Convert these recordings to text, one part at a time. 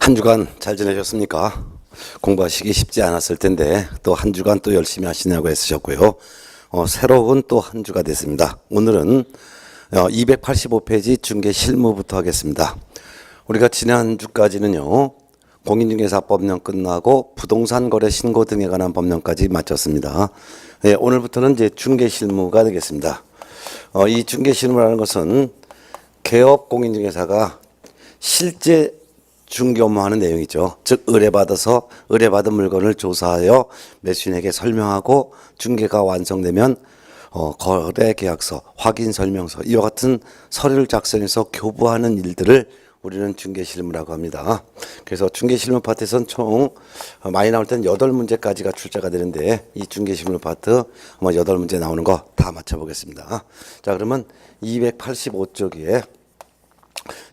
한 주간 잘 지내셨습니까? 공부하시기 쉽지 않았을 텐데 또 한 주간 또 열심히 하시냐고 애쓰셨고요. 새로운 또 한 주가 됐습니다. 오늘은 285페이지 중개 실무부터 하겠습니다. 우리가 지난 주까지는요. 공인중개사 법령 끝나고 부동산 거래 신고 등에 관한 법령까지 마쳤습니다. 네, 오늘부터는 이제 중개 실무가 되겠습니다. 이 중개 실무라는 것은 개업 공인중개사가 실제 중개 업무하는 내용이죠. 즉 의뢰받아서 의뢰받은 물건을 조사하여 매수인에게 설명하고 중개가 완성되면 거래계약서, 확인설명서 이와 같은 서류를 작성해서 교부하는 일들을 우리는 중개실무라고 합니다. 그래서 중개실무 파트에서는 총 많이 나올 때는 8문제까지가 출제가 되는데 이 중개실무 파트 8문제 나오는 거 다 맞춰보겠습니다. 자, 그러면 285쪽에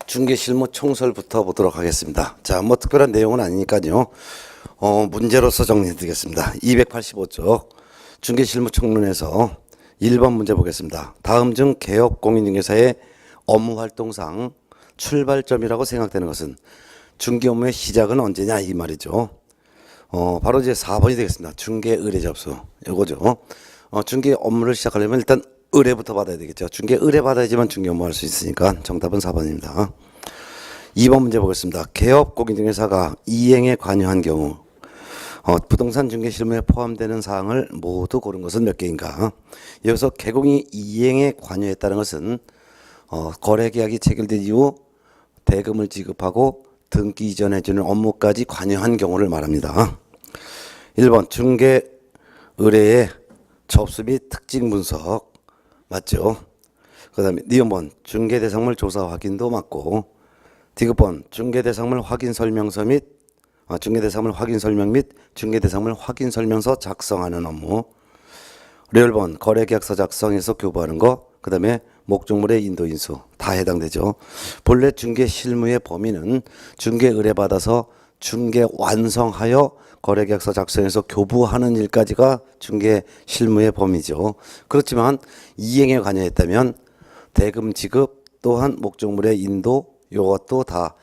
중개실무 총설부터 보도록 하겠습니다. 자, 뭐 특별한 내용은 아니니까요. 문제로서 정리해드리겠습니다. 285쪽 중개실무 총론에서 1번 문제 보겠습니다. 다음 중 개업 공인중개사의 업무활동상 출발점이라고 생각되는 것은 중개 업무의 시작은 언제냐 이 말이죠. 바로 이제 4번이 되겠습니다. 중개 의뢰 접수 이거죠. 중개 업무를 시작하려면 일단 의뢰부터 받아야 되겠죠. 중개 의뢰 받아야지만 중개 업무 할 수 있으니까 정답은 4번입니다. 2번 문제 보겠습니다. 개업 공인중개사가 이행에 관여한 경우 부동산 중개 실무에 포함되는 사항을 모두 고른 것은 몇 개인가? 여기서 개공이 이행에 관여했다는 것은 거래계약이 체결된 이후 대금을 지급하고 등기 이전해주는 업무까지 관여한 경우를 말합니다. 1번 중개 의뢰의 접수 및 특징 분석 맞죠? 그 다음에 니은번 중개 대상물 조사 확인도 맞고 디귿번 중개 대상물 확인 설명서 및 중개 대상물 확인 설명 및 중개 대상물 확인 설명서 작성하는 업무. 리얼번 거래 계약서 작성해서 교부하는 거. 그 다음에 목적물의 인도 인수 다 해당되죠. 본래 중개 실무의 범위는 중개 의뢰 받아서 중개 완성하여 거래 계약서 작성해서 교부하는 일까지가 중개 실무의 범위죠. 그렇지만 이행에 관여했다면 대금 지급 또한 목적물의 인도 요것도 다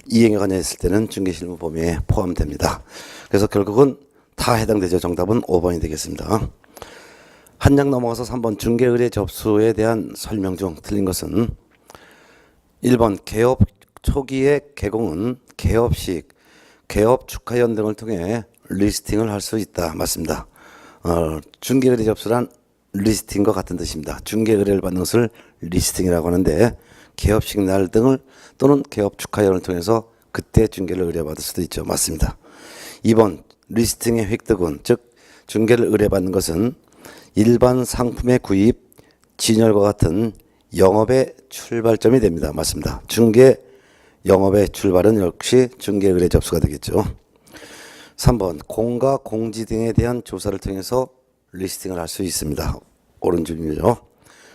이행에 관여했을 때는 중개 실무 범위에 포함됩니다. 그래서 결국은 다 해당되죠. 정답은 5번이 되겠습니다. 한 장 넘어가서 3번 중개 의뢰 접수에 대한 설명 중 틀린 것은 1번 개업 초기의 개공은 개업식, 개업 축하연 등을 통해 리스팅을 할 수 있다. 맞습니다. 중개 의뢰 접수란 리스팅과 같은 뜻입니다. 중개 의뢰를 받는 것을 리스팅이라고 하는데 개업식 날 등을 또는 개업 축하연을 통해서 그때 중개를 의뢰받을 수도 있죠. 맞습니다. 2번 리스팅의 획득은 즉 중개를 의뢰받는 것은 일반 상품의 구입, 진열과 같은 영업의 출발점이 됩니다. 맞습니다. 중개 영업의 출발은 역시 중개 의뢰 접수가 되겠죠. 3번 공과 공지 등에 대한 조사를 통해서 리스팅을 할 수 있습니다. 오른쪽이죠.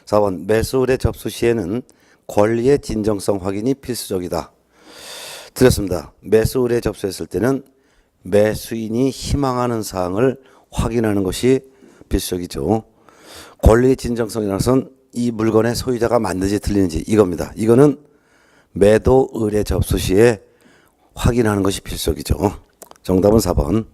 4번 매수 의뢰 접수 시에는 권리의 진정성 확인이 필수적이다. 드렸습니다. 매수 의뢰 접수했을 때는 매수인이 희망하는 사항을 확인하는 것이 필수적이죠. 권리의 진정성이라는 것은 이 물건의 소유자가 맞는지 틀리는지 이겁니다. 이거는 매도 의뢰 접수 시에 확인하는 것이 필수적이죠. 정답은 4번.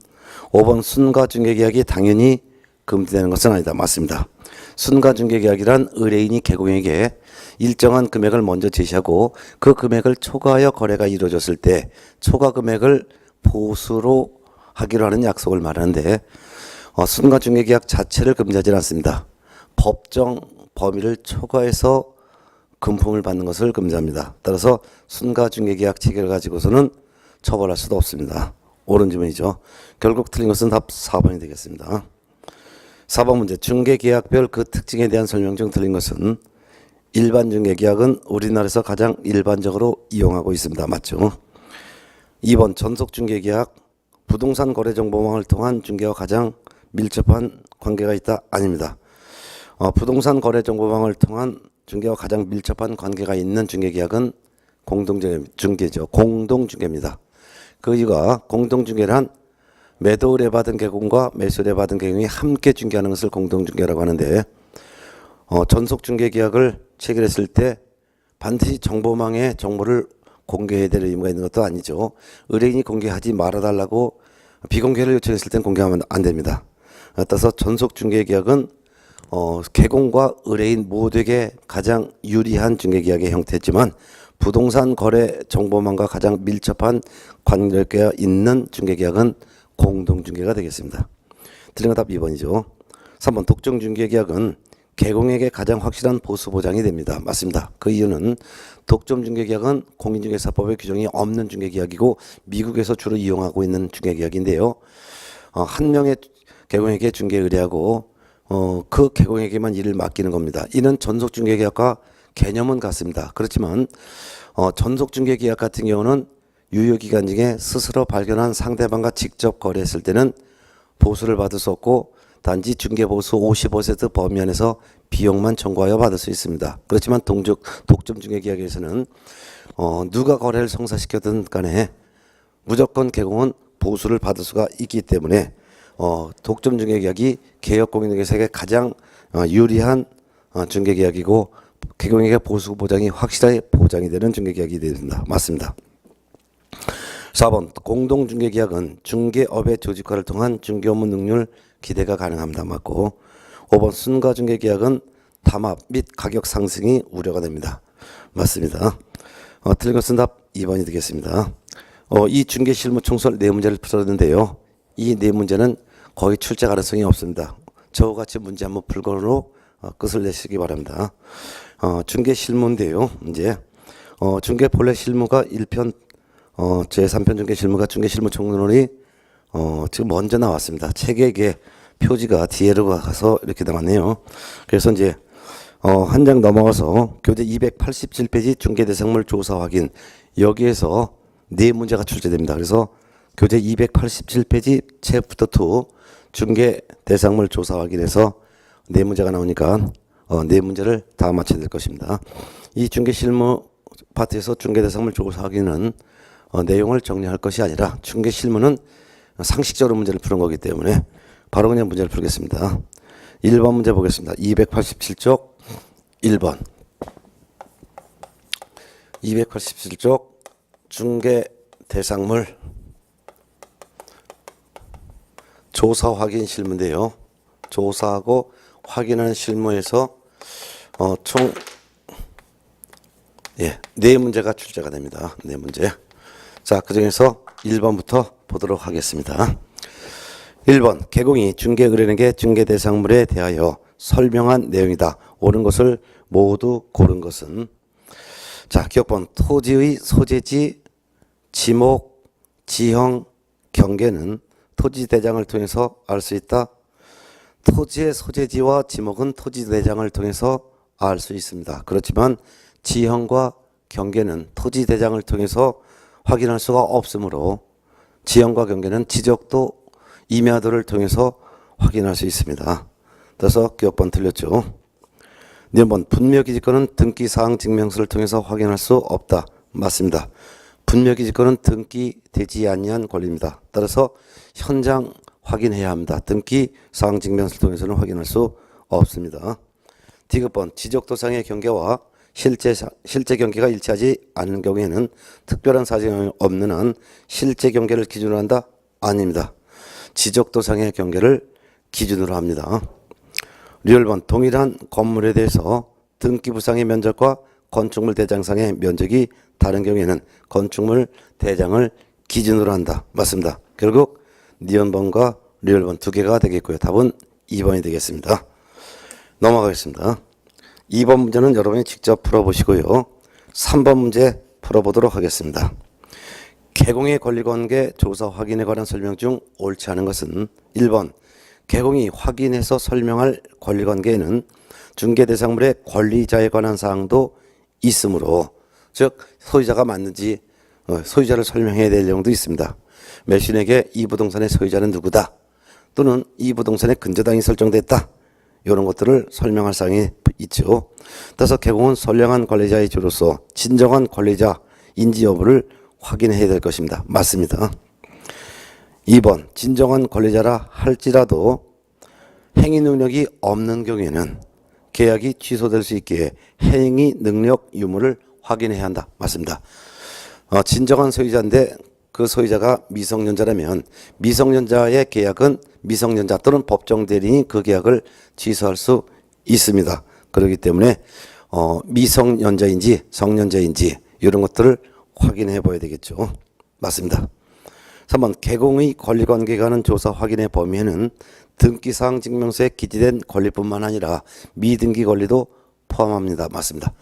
5번 순가 중개계약이 당연히 금지되는 것은 아니다. 맞습니다. 순가 중개계약이란 의뢰인이 개공에게 일정한 금액을 먼저 제시하고 그 금액을 초과하여 거래가 이루어졌을 때 초과 금액을 보수로 하기로 하는 약속을 말하는데 순가 중개계약 자체를 금지하지는 않습니다. 법정 범위를 초과해서 금품을 받는 것을 금지합니다. 따라서 순가 중개계약 체계를 가지고서는 처벌할 수도 없습니다. 옳은 질문이죠. 결국 틀린 것은 답 4번이 되겠습니다. 4번 문제 중개계약별 그 특징에 대한 설명 중 틀린 것은 일반 중개계약은 우리나라에서 가장 일반적으로 이용하고 있습니다. 맞죠? 2번 전속중개계약 부동산 거래정보망을 통한 중개와 가장 밀접한 관계가 있다? 아닙니다. 부동산 거래정보망을 통한 중개와 가장 밀접한 관계가 있는 중개계약은 공동중개죠. 공동중개입니다. 그 이유가 공동중개란 매도 의뢰받은 개공과 매수 의뢰받은 개공이 함께 중개하는 것을 공동중개라고 하는데 전속중개계약을 체결했을 때 반드시 정보망에 정보를 공개해야 될 의무가 있는 것도 아니죠. 의뢰인이 공개하지 말아달라고 비공개를 요청했을 땐 공개하면 안 됩니다. 따라서 전속중개계약은 개공과 의뢰인 모두에게 가장 유리한 중개계약의 형태지만 부동산 거래 정보망과 가장 밀접한 관계가 있는 중개계약은 공동중개가 되겠습니다. 틀린 거 답 2번이죠. 3번 독점중개계약은 개공에게 가장 확실한 보수 보장이 됩니다. 맞습니다. 그 이유는 독점중개계약은 공인중개사법의 규정이 없는 중개계약이고 미국에서 주로 이용하고 있는 중개계약인데요. 한 명의 개공에게 중개 의뢰하고 그 개공에게만 일을 맡기는 겁니다. 이는 전속중개계약과 개념은 같습니다. 그렇지만 전속중개계약 같은 경우는 유효기간 중에 스스로 발견한 상대방과 직접 거래했을 때는 보수를 받을 수 없고 단지 중개보수 50% 범위 안에서 비용만 청구하여 받을 수 있습니다. 그렇지만 독점중개계약에서는 누가 거래를 성사시켰든 간에 무조건 개공은 보수를 받을 수가 있기 때문에 독점중개계약이 개혁공인중개사에게 가장 유리한 중개계약이고 개공에게 보수 보장이 확실하게 보장이 되는 중개계약이 됩니다. 맞습니다. 4번 공동중개계약은 중개업의 조직화를 통한 중개업무 능률 기대가 가능합니다. 맞고 5번 순가중개계약은 담합 및 가격 상승이 우려가 됩니다. 맞습니다. 틀린 것은 답 2번이 되겠습니다. 이 중개실무 총설 4문제를 풀었는데요. 이 4문제는 거의 출제 가능성이 없습니다. 저와 같이 문제 한번 풀고로 끝을 내시기 바랍니다. 중개실무인데요. 이제 중개 본래 실무가 1편 제3편 중개실무가 중개실무 총론이 지금 먼저 나왔습니다. 책의 표지가 뒤에로 가서 이렇게 나왔네요. 그래서 이제 한 장 넘어가서 교재 287페이지 중개대상물 조사 확인 여기에서 4문제가 출제됩니다. 그래서 교재 287페이지 챕터 2 중개대상물 조사 확인에서 4문제가 나오니까 4문제를 다 맞춰야 될 것입니다. 이 중개실무 파트에서 중개대상물 조사 확인은 내용을 정리할 것이 아니라 중개실무는 상식적으로 문제를 푸는 거기 때문에 바로 그냥 문제를 풀겠습니다. 1번 문제 보겠습니다. 287쪽 1번 287쪽 중개대상물 조사 확인 실무인데요. 조사하고 확인하는 실무에서 총 4문제가 출제가 됩니다. 4문제. 자, 그중에서 1번부터 보도록 하겠습니다. 1번 개공이 중개 의뢰인에게 중개대상물에 대하여 설명한 내용이다. 옳은 것을 모두 고른 것은 자, 기억번 토지의 소재지, 지목, 지형, 경계는 토지대장을 통해서 알 수 있다. 토지의 소재지와 지목은 토지대장을 통해서 알 수 있습니다. 그렇지만 지형과 경계는 토지대장을 통해서 확인할 수가 없으므로 지형과 경계는 지적도 임야도를 통해서 확인할 수 있습니다. 따라서 기억번 틀렸죠. 4번 분묘기지권은 등기사항 증명서를 통해서 확인할 수 없다. 맞습니다. 분묘기지권은 등기되지 아니한 권리입니다. 따라서 현장 확인해야 합니다. 등기사항 증명서를 통해서는 확인할 수 없습니다. D급번 지적도상의 경계와 실제 경계가 일치하지 않는 경우에는 특별한 사정이 없는 한 실제 경계를 기준으로 한다? 아닙니다. 지적도상의 경계를 기준으로 합니다. 리얼번 동일한 건물에 대해서 등기부상의 면적과 건축물 대장상의 면적이 다른 경우에는 건축물 대장을 기준으로 한다. 맞습니다. 결국 니은번과 리얼번 2개가 되겠고요. 답은 2번이 되겠습니다. 넘어가겠습니다. 2번 문제는 여러분이 직접 풀어보시고요. 3번 문제 풀어보도록 하겠습니다. 개공의 권리관계 조사 확인에 관한 설명 중 옳지 않은 것은 1번 개공이 확인해서 설명할 권리관계에는 중개대상물의 권리자에 관한 사항도 있으므로 즉 소유자가 맞는지 소유자를 설명해야 될 내용도 있습니다. 매수인에게 이 부동산의 소유자는 누구다 또는 이 부동산의 근저당이 설정됐다 이런 것들을 설명할 사항이 있죠. 따라서 개공은 선량한 관리자의 주로서 진정한 관리자인지 여부를 확인해야 될 것입니다. 맞습니다. 2번 진정한 권리자라 할지라도 행위 능력이 없는 경우에는 계약이 취소될 수 있기에 행위 능력 유무를 확인해야 한다. 맞습니다. 진정한 소유자인데 그 소유자가 미성년자라면 미성년자의 계약은 미성년자 또는 법정 대리인이 그 계약을 취소할 수 있습니다. 그렇기 때문에 미성년자인지 성년자인지 이런 것들을 확인해 봐야 되겠죠. 맞습니다. 3번 개공의 권리관계가 하는 조사 확인의 범위에는 등기사항 증명서에 기재된 권리뿐만 아니라 미등기 권리도 포함합니다. 맞습니다.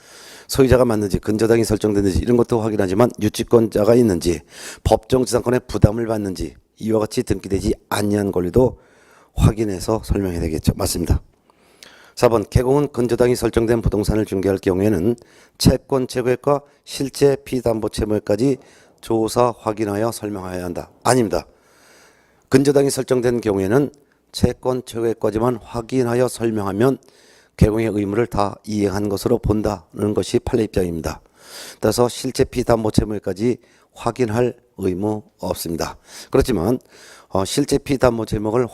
소유자가 맞는지 근저당이 설정됐는지 이런 것도 확인하지만 유치권자가 있는지 법정지상권의 부담을 받는지 이와 같이 등기되지 아니한 권리도 확인해서 설명해야 되겠죠. 맞습니다. 4번 개공은 근저당이 설정된 부동산을 중개할 경우에는 채권 최고액과 실제 피담보 채무액까지 조사 확인하여 설명해야 한다. 아닙니다. 근저당이 설정된 경우에는 채권 최고액까지만 확인하여 설명하면 개공의 의무를 다 이행한 것으로 본다는 것이 판례 입장입니다. 따라서 실제 피담보 채무액까지 확인할 의무 없습니다. 그렇지만 실제 피담보 채무액을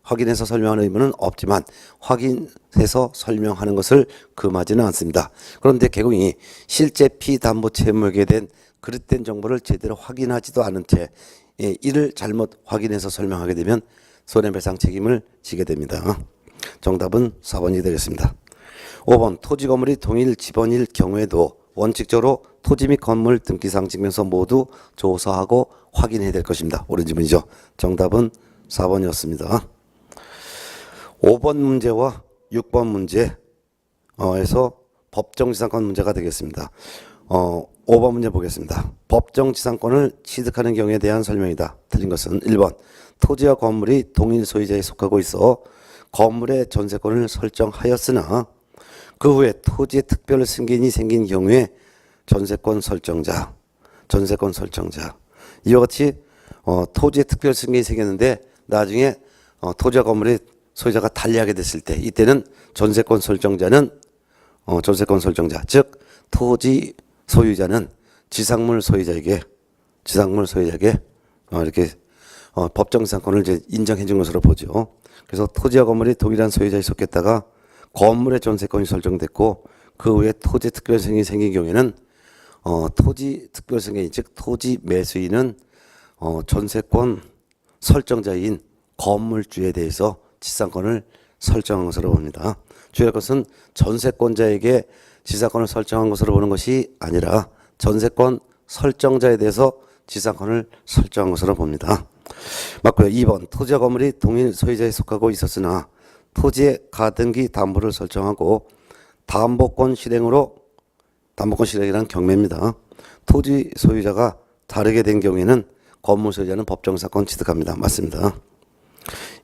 확인해서 설명하는 의무는 없지만 확인해서 설명하는 것을 금하지는 않습니다. 그런데 개공이 실제 피담보 채무액에 대한 그릇된 정보를 제대로 확인하지도 않은 채 이를 잘못 확인해서 설명하게 되면 손해배상 책임을 지게 됩니다. 정답은 4번이 되겠습니다. 5번 토지 건물이 동일 지번일 경우에도 원칙적으로 토지 및 건물 등기사항 증명서 모두 조사하고 확인해야 될 것입니다. 옳은 지문이죠. 정답은 4번이었습니다. 5번 문제와 6번 문제에서 법정지상권 문제가 되겠습니다. 5번 문제 보겠습니다. 법정지상권을 취득하는 경우에 대한 설명이다. 틀린 것은 1번 토지와 건물이 동일 소유자에 속하고 있어 건물의 전세권을 설정하였으나 그 후에 토지의 특별 승계인이 생긴 경우에 전세권 설정자 이와 같이 토지의 특별 승계인이 생겼는데 나중에 토지와 건물의 소유자가 달리하게 됐을 때 이때는 전세권 설정자 즉 토지 소유자는 지상물 소유자에게 이렇게 법정지상권을 이제 인정해 준 것으로 보죠. 그래서 토지와 건물이 동일한 소유자에 속했다가 건물의 전세권이 설정됐고 그 후에 토지 특별승인이 생긴 경우에는 토지 특별승인 즉 토지 매수인은 전세권 설정자인 건물주에 대해서 지상권을 설정한 것으로 봅니다. 주의할 것은 전세권자에게 지상권을 설정한 것으로 보는 것이 아니라 전세권 설정자에 대해서 지상권을 설정한 것으로 봅니다. 맞고요. 2번 토지와 건물이 동일 소유자에 속하고 있었으나 토지의 가등기 담보를 설정하고 담보권 실행이라는 경매입니다. 토지 소유자가 다르게 된 경우에는 건물 소유자는 법정지상권 취득합니다. 맞습니다.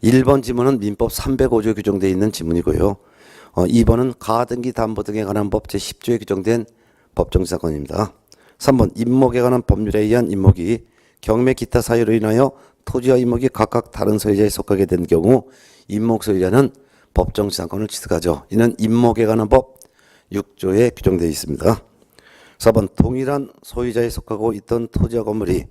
1번 지문은 민법 305조에 규정되어 있는 지문이고요. 2번은 가등기 담보 등에 관한 법 제10조에 규정된 법정지상권입니다. 3번 임목에 관한 법률에 의한 임목이 경매 기타 사유로 인하여 토지와 임목이 각각 다른 소유자에 속하게 된 경우 임목 소유자는 법정지상권을 취득하죠. 이는 임목에 관한 법 6조에 규정되어 있습니다. 4번 동일한 소유자에 속하고 있던 토지와 건물이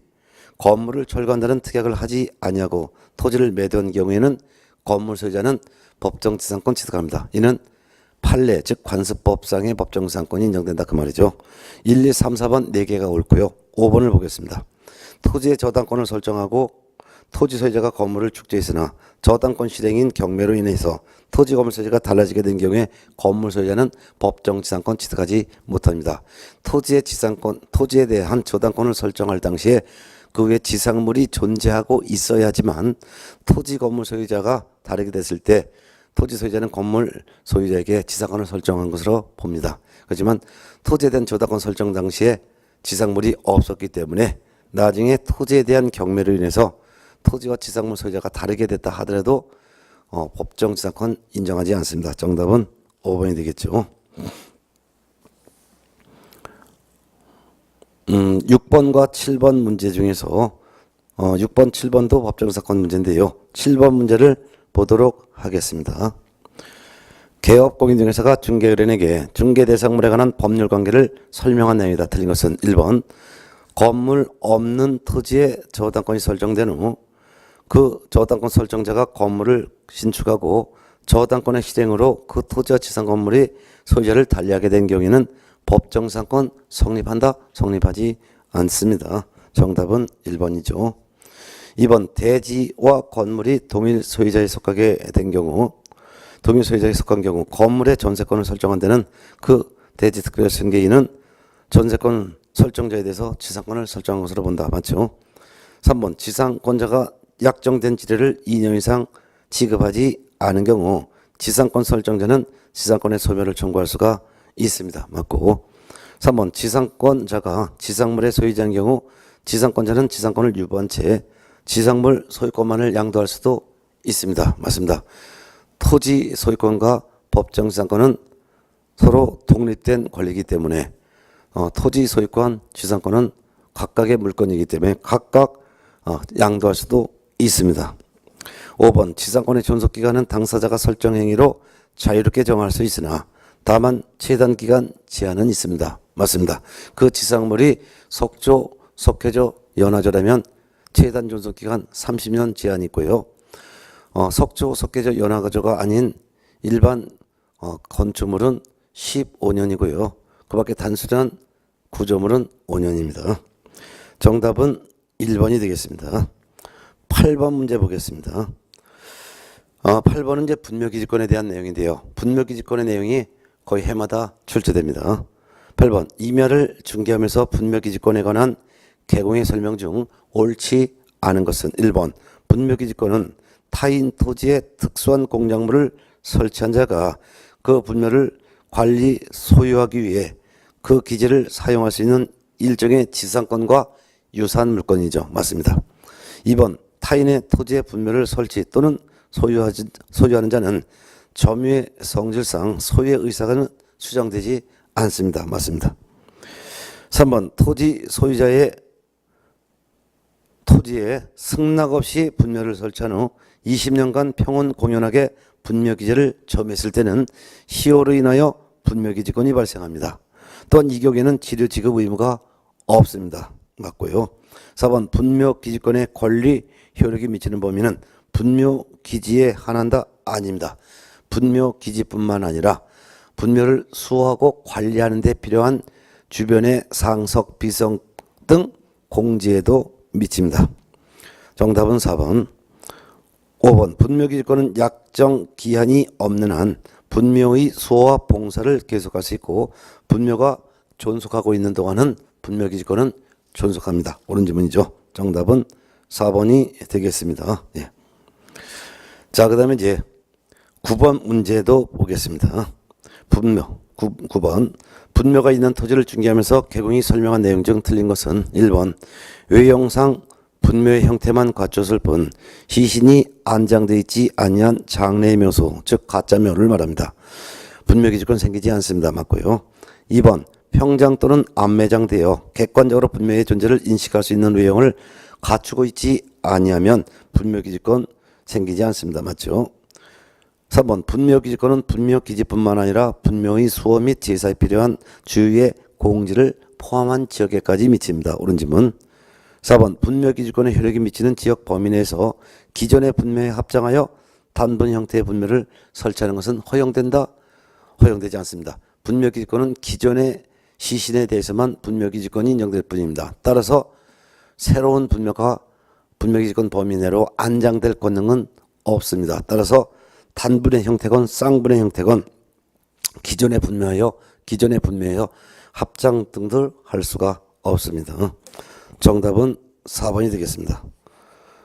건물을 철거한다는 특약을 하지 아니하고 토지를 매도한 경우에는 건물 소유자는 법정지상권 취득합니다. 이는 판례 즉 관습법상의 법정지상권이 인정된다 그 말이죠. 1, 2, 3, 4번 4개가 옳고요. 5번을 보겠습니다. 토지의 저당권을 설정하고 토지 소유자가 건물을 축제했으나 저당권 실행인 경매로 인해서 토지 건물 소유자가 달라지게 된 경우에 건물 소유자는 법정지상권 취득하지 못합니다. 토지에 대한 저당권을 설정할 당시에 그 외에 지상물이 존재하고 있어야지만 토지 건물 소유자가 다르게 됐을 때 토지 소유자는 건물 소유자에게 지상권을 설정한 것으로 봅니다. 하지만 토지에 대한 저당권 설정 당시에 지상물이 없었기 때문에 나중에 토지에 대한 경매로 인해서 토지와 지상물 소유자가 다르게 됐다 하더라도 법정지상권 인정하지 않습니다. 정답은 5번이 되겠죠. 6번과 7번 문제 중에서 6번, 7번도 법정지상권 문제인데요. 7번 문제를 보도록 하겠습니다. 개업공인중개사가 중개의뢰인에게 중개대상물에 관한 법률관계를 설명한 내용이다. 틀린 것은 1번 건물 없는 토지에 저당권이 설정된 후 그 저당권 설정자가 건물을 신축하고 저당권의 실행으로 그 토지와 지상 건물이 소유자를 달리하게 된 경우에는 법정지상권 성립한다, 성립하지 않습니다. 정답은 1번이죠. 2번 대지와 건물이 동일 소유자에 속하게 된 경우, 동일 소유자에 속한 경우 건물의 전세권을 설정한 데는 그 대지 특별 승계인은 전세권 설정자에 대해서 지상권을 설정한 것으로 본다. 맞죠? 3번 지상권자가 약정된 지대를 2년 이상 지급하지 않은 경우 지상권 설정자는 지상권의 소멸을 청구할 수가 있습니다. 맞고 3번 지상권자가 지상물의 소유자인 경우 지상권자는 지상권을 유보한 채 지상물 소유권만을 양도할 수도 있습니다. 맞습니다. 토지 소유권과 법정 지상권은 서로 독립된 권리이기 때문에 토지 소유권, 지상권은 각각의 물건이기 때문에 각각 양도할 수도 있습니다. 5번 지상권의 존속기간은 당사자가 설정 행위로 자유롭게 정할 수 있으나 다만 최단기간 제한은 있습니다. 맞습니다. 그 지상물이 속조, 속해조, 연화조라면 최단 존속기간 30년 제한이 있고요. 속조, 속해조, 연화조가 아닌 일반 건축물은 15년이고요. 그 밖에 단순한 구조물은 5년입니다. 정답은 1번이 되겠습니다. 8번 문제 보겠습니다. 8번은 이제 분묘기지권에 대한 내용인데요. 분묘기지권의 내용이 거의 해마다 출제됩니다. 8번 임야를 중개하면서 분묘기지권에 관한 개공의 설명 중 옳지 않은 것은 1번 분묘기지권은 타인 토지에 특수한 공작물을 설치한 자가 그 분묘를 관리 소유하기 위해 그 기지를 사용할 수 있는 일종의 지상권과 유사한 물건이죠. 맞습니다. 2번 타인의 토지에 분묘를 설치 또는 소유하는 자는 점유의 성질상 소유의 의사가 수정되지 않습니다. 맞습니다. 3번 토지 소유자의 토지에 승낙 없이 분묘를 설치한 후 20년간 평온 공연하게 분묘기지를 점유했을 때는 시효로 인하여 분묘기지권이 발생합니다. 또한 이 경우에는 지료 지급 의무가 없습니다. 맞고요. 4번 분묘기지권의 권리 효력이 미치는 범위는 분묘기지에 한한다? 아닙니다. 분묘기지뿐만 아니라 분묘를 수호하고 관리하는 데 필요한 주변의 상석, 비석 등 공지에도 미칩니다. 정답은 4번. 5번 분묘기지권은 약정 기한이 없는 한 분묘의 수호와 봉사를 계속할 수 있고 분묘가 존속하고 있는 동안은 분묘기지권은 존속합니다. 옳은 질문이죠. 정답은 4번이 되겠습니다. 예. 자, 그 다음에 이제 9번 문제도 보겠습니다. 분묘 9번 분묘가 있는 토지를 중개하면서 개공이 설명한 내용 중 틀린 것은 1번 외형상 분묘의 형태만 갖췄을 뿐 시신이 안장되어 있지 아니한 장래의 묘소 즉 가짜묘를 말합니다. 분묘기지권 생기지 않습니다. 맞고요. 2번 평장 또는 안매장되어 객관적으로 분묘의 존재를 인식할 수 있는 외형을 갖추고 있지 아니하면 분묘기지권 생기지 않습니다. 맞죠? 3번 분묘기지권은 분묘기지뿐만 아니라 분묘의 수호 및 제사에 필요한 주유의 공지를 포함한 지역에까지 미칩니다. 옳은 질문. 4번 분묘기지권의 효력이 미치는 지역 범위 내에서 기존의 분묘에 합장하여 단분 형태의 분묘를 설치하는 것은 허용된다? 허용되지 않습니다. 분묘기지권은 기존의 시신에 대해서만 분묘기지권이 인정될 뿐입니다. 따라서 새로운 분묘기지권 범위 내로 안장될 권능은 없습니다. 따라서 단분의 형태건 쌍분의 형태건 기존의 분묘하여 합장 등들 할 수가 없습니다. 정답은 4번이 되겠습니다.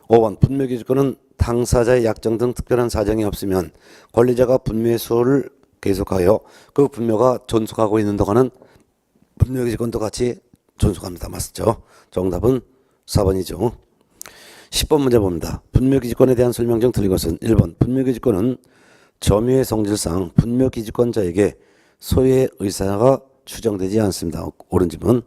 5번 분묘기지권은 당사자의 약정 등 특별한 사정이 없으면 권리자가 분묘의 수호를 계속하여 그 분묘가 존속하고 있는 동안은 분묘기지권도 같이 존속합니다. 맞죠? 정답은 4번이죠. 10번 문제 봅니다. 분묘기지권에 대한 설명 중 틀린 것은 1번 분묘기지권은 점유의 성질상 분묘기지권자에게 소유의 의사가 추정되지 않습니다. 옳은 질문.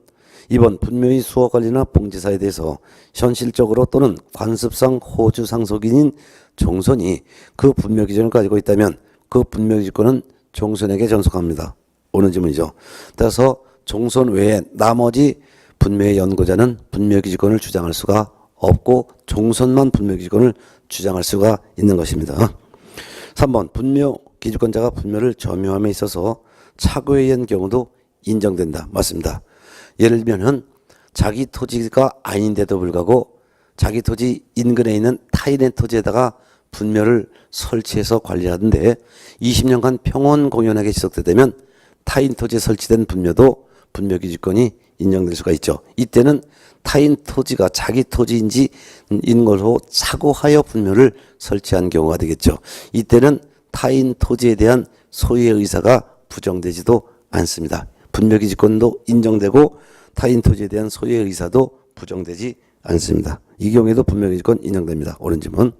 2번 분묘의 수호 관리나 봉지사에 대해서 현실적으로 또는 관습상 호주 상속인인 종손이 그 분묘기준을 가지고 있다면 그 분묘기지권은 종손에게 전속합니다. 옳은 질문이죠. 따라서 종손 외에 나머지 분묘의 연고자는 분묘기지권을 주장할 수가 없고 종손만 분묘기지권을 주장할 수가 있는 것입니다. 3번 분묘기지권자가 분묘를 점유함에 있어서 착오에 의한 경우도 인정된다. 맞습니다. 예를 들면 자기 토지가 아닌데도 불구하고 자기 토지 인근에 있는 타인의 토지에다가 분묘를 설치해서 관리하는데 20년간 평온 공연하게 지속되면 타인 토지에 설치된 분묘도 분묘기지권이 인정될 수가 있죠. 이때는 타인 토지가 자기 토지인지 인 걸로 착오하여 분묘를 설치한 경우가 되겠죠. 이때는 타인 토지에 대한 소유의 의사가 부정되지도 않습니다. 분묘기지권도 인정되고 타인 토지에 대한 소유의 의사도 부정되지 않습니다. 이 경우에도 분묘기지권 인정됩니다. 오른지문.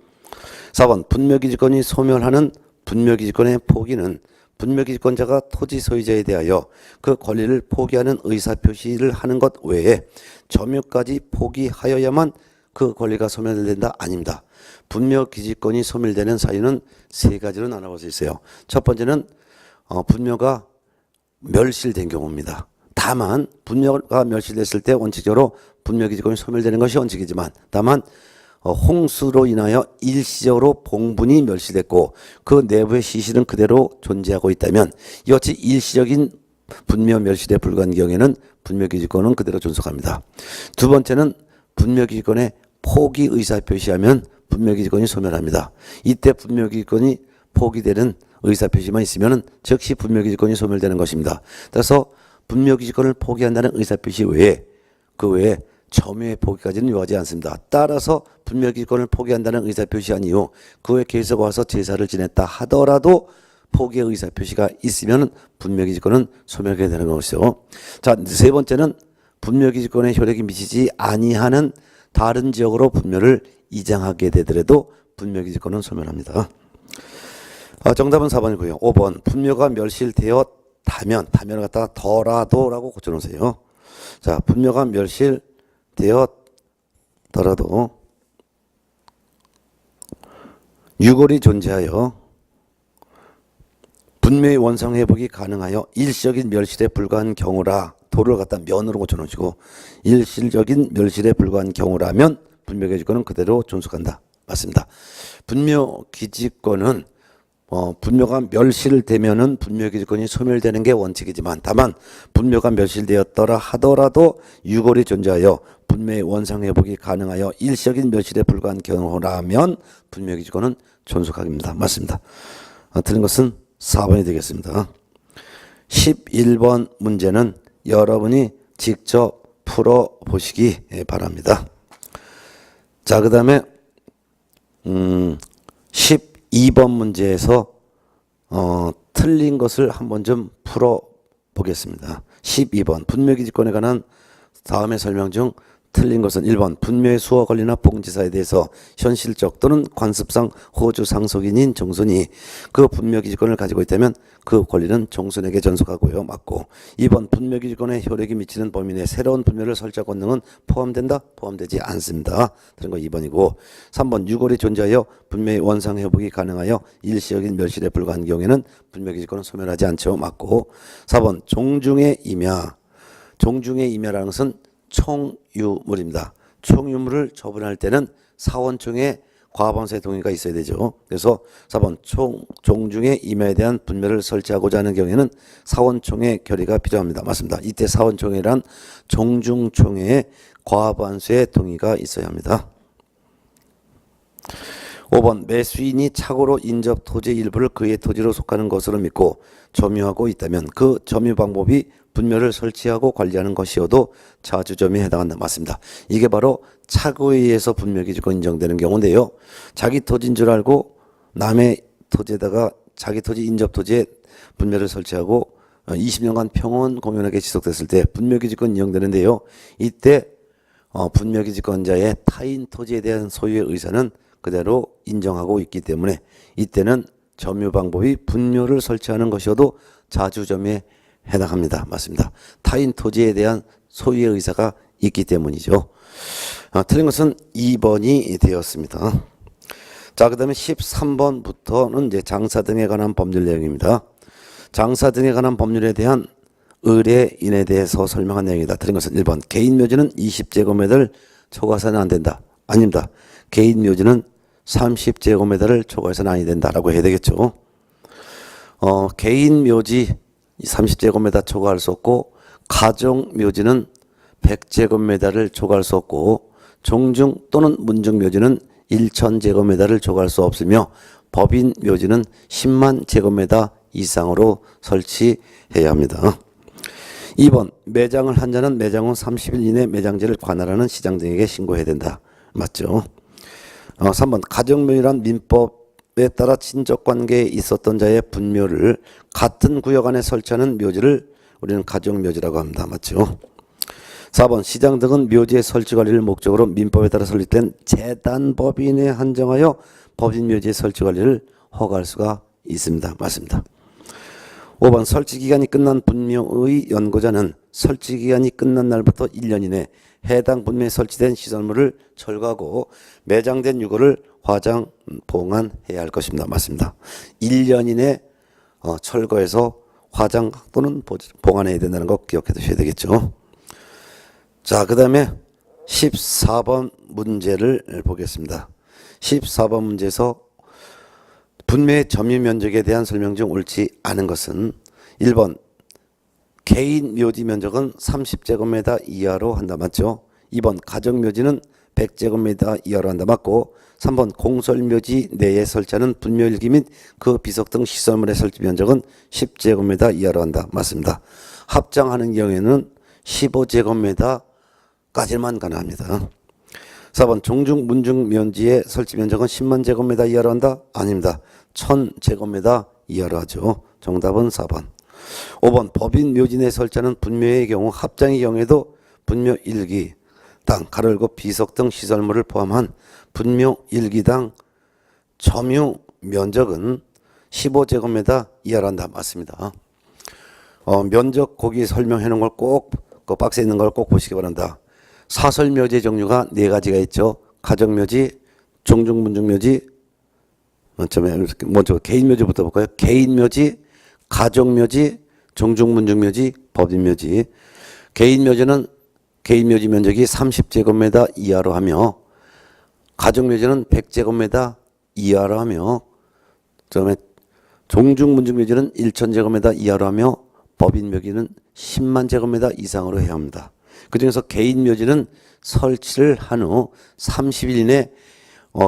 4번 분묘기지권이 소멸하는 분묘기지권의 포기는 분묘기지권자가 토지 소유자에 대하여 그 권리를 포기하는 의사표시를 하는 것 외에 점유까지 포기하여야만 그 권리가 소멸된다? 아닙니다. 분묘기지권이 소멸되는 사유는 세 가지로 나눠볼 수 있어요. 첫 번째는 분묘가 멸실된 경우입니다. 다만 분묘가 멸실됐을 때 원칙적으로 분묘기지권이 소멸되는 것이 원칙이지만 다만 홍수로 인하여 일시적으로 봉분이 멸실됐고 그 내부의 시신은 그대로 존재하고 있다면 이같이 일시적인 분묘 멸실에 불과한 경우에는 분묘기지권은 그대로 존속합니다. 두 번째는 분묘기지권의 포기 의사표시하면 분묘기지권이 소멸합니다. 이때 분묘기지권이 포기되는 의사표시만 있으면 즉시 분묘기지권이 소멸되는 것입니다. 따라서 분묘기지권을 포기한다는 의사표시 외에 그 외에 점유의 포기까지는 요하지 않습니다. 따라서 분묘기지권을 포기한다는 의사표시한 이후 그 후에 계속 와서 제사를 지냈다 하더라도 포기의 의사표시가 있으면 분묘기지권은 소멸하게 되는 것이죠. 자, 세 번째는 분묘기지권의 효력이 미치지 아니하는 다른 지역으로 분묘를 이장하게 되더라도 분묘기지권은 소멸합니다. 정답은 4번이고요. 5번 분묘가 멸실되었다면 다면을 갖다가 더라도라고 고쳐놓으세요. 자, 분묘가 멸실되었더라도 유골이 존재하여 분묘의 원상 회복이 가능하여 일시적인 멸실에 불과한 경우라 도를 갖다 면으로 고쳐놓으시고 일시적인 멸실에 불과한 경우라면 분묘기지권은 그대로 존속한다. 맞습니다. 분묘기지권은 분묘가 멸실되면은 분묘기지권이 소멸되는 게 원칙이지만 다만 분묘가 멸실되었더라 하더라도 유골이 존재하여 분묘의 원상 회복이 가능하여 일시적인 멸실에 불과한 경우라면 분묘기지권은 존속합니다. 맞습니다. 틀린 것은 4번이 되겠습니다. 11번 문제는 여러분이 직접 풀어보시기 바랍니다. 자, 그 다음에 12번 문제에서 틀린 것을 한번 좀 풀어보겠습니다. 12번 분묘기지권에 관한 다음의 설명 중 틀린 것은 1번 분묘의 수호 권리나 봉지사에 대해서 현실적 또는 관습상 호주 상속인인 종손이 그 분묘기지권을 가지고 있다면 그 권리는 종손에게 전속하고요. 맞고 2번 분묘기지권에 효력이 미치는 범위 내 새로운 분묘를 설치할 권능은 포함된다? 포함되지 않습니다. 다른 거 2번이고 3번 유골이 존재하여 분묘의 원상 회복이 가능하여 일시적인 멸실에 불과한 경우에는 분묘기지권은 소멸하지 않죠. 맞고 4번 종중의 임야 종중의 임야라는 것은 총유물입니다. 총유물을 처분할 때는 사원총의 과반수의 동의가 있어야 되죠. 그래서 4번 종중의 임야에 대한 분묘를 설치하고자 하는 경우에는 사원총의 결의가 필요합니다. 맞습니다. 이때 사원총회란 종중총회의 과반수의 동의가 있어야 합니다. 5번 매수인이 착오로 인접 토지의 일부를 그의 토지로 속하는 것으로 믿고 점유하고 있다면 그 점유 방법이 분묘를 설치하고 관리하는 것이어도 자주점유에 해당한다. 맞습니다. 이게 바로 착오에 의해서 분묘기지권 인정되는 경우인데요. 자기 토지인 줄 알고 남의 토지에다가 자기 토지 인접 토지에 분묘를 설치하고 20년간 평온 공연하게 지속됐을 때 분묘기지권 인정되는데요. 이때 분묘기지권자의 타인 토지에 대한 소유의 의사는 그대로 인정하고 있기 때문에 이때는 점유 방법이 분묘를 설치하는 것이어도 자주점유에 해당합니다. 맞습니다. 타인 토지에 대한 소유의 의사가 있기 때문이죠. 틀린 것은 2번이 되었습니다. 자, 그 다음에 13번부터는 이제 장사 등에 관한 법률 내용입니다. 장사 등에 관한 법률에 대한 의뢰인에 대해서 설명한 내용이다. 틀린 것은 1번 개인 묘지는 20제곱미터를 초과해서는 안 된다. 아닙니다. 개인 묘지는 30제곱미터를 초과해서는 아니 된다라고 해야 되겠죠. 개인 묘지 30제곱미터 초과할 수 없고 가정 묘지는 100제곱미터를 초과할 수 없고 종중 또는 문중 묘지는 1000제곱미터를 초과할 수 없으며 법인 묘지는 10만 제곱미터 이상으로 설치해야 합니다. 2번 매장을 한 자는 매장 후 30일 이내 매장지를 관할하는 시장 등에게 신고해야 된다. 맞죠? 3번 가정묘지란 민법에 따라 친족관계에 있었던 자의 분묘를 같은 구역 안에 설치하는 묘지를 우리는 가정묘지라고 합니다. 맞죠? 4번 시장 등은 묘지의 설치 관리를 목적으로 민법에 따라 설립된 재단법인에 한정하여 법인 묘지의 설치 관리를 허가할 수가 있습니다. 맞습니다. 5번 설치기간이 끝난 분묘의 연고자는 설치기간이 끝난 날부터 1년 이내 해당 분묘에 설치된 시설물을 철거하고 매장된 유골을 화장, 봉안해야 할 것입니다. 맞습니다. 1년 이내 철거해서 화장 또는 봉안해야 된다는 거 기억해 두셔야 되겠죠. 자, 그 다음에 14번 문제를 보겠습니다. 14번 문제에서 분묘의 점유 면적에 대한 설명 중 옳지 않은 것은 1번 개인 묘지 면적은 30제곱미터 이하로 한다. 맞죠? 2번 가정 묘지는 100제곱미터 이하로 한다. 맞고 3번 공설 묘지 내에 설치하는 분묘 일기 및 그 비석 등 시설물의 설치 면적은 10제곱미터 이하로 한다. 맞습니다. 합장하는 경우에는 15제곱미터까지만 가능합니다. 4번 종중 문중 면지의 설치 면적은 10만 제곱미터 이하로 한다? 아닙니다. 1000제곱미터 이하로 하죠. 정답은 4번. 5번 법인 묘지 내에 설치하는 분묘의 경우 합장의 경우에도 분묘 1기당 가로열고 비석 등 시설물을 포함한 분묘 1기당 점유 면적은 15제곱미터 이하로 한다. 맞습니다. 면적 거기 설명해 놓은 걸 꼭 그 박스에 있는 걸 꼭 보시기 바랍니다. 사설묘지의 종류가 4가지가 있죠. 가정묘지, 종중문중묘지, 먼저 개인묘지부터 볼까요? 개인묘지, 가정묘지, 종중문중묘지, 법인묘지. 개인묘지는 개인묘지 면적이 30제곱미터 이하로 하며 가정묘지는 100제곱미터 이하로 하며 그다음에 종중문중묘지는 1000제곱미터 이하로 하며 법인묘지는 10만 제곱미터 이상으로 해야 합니다. 그중에서 개인묘지는 설치를 한 후 30일 이내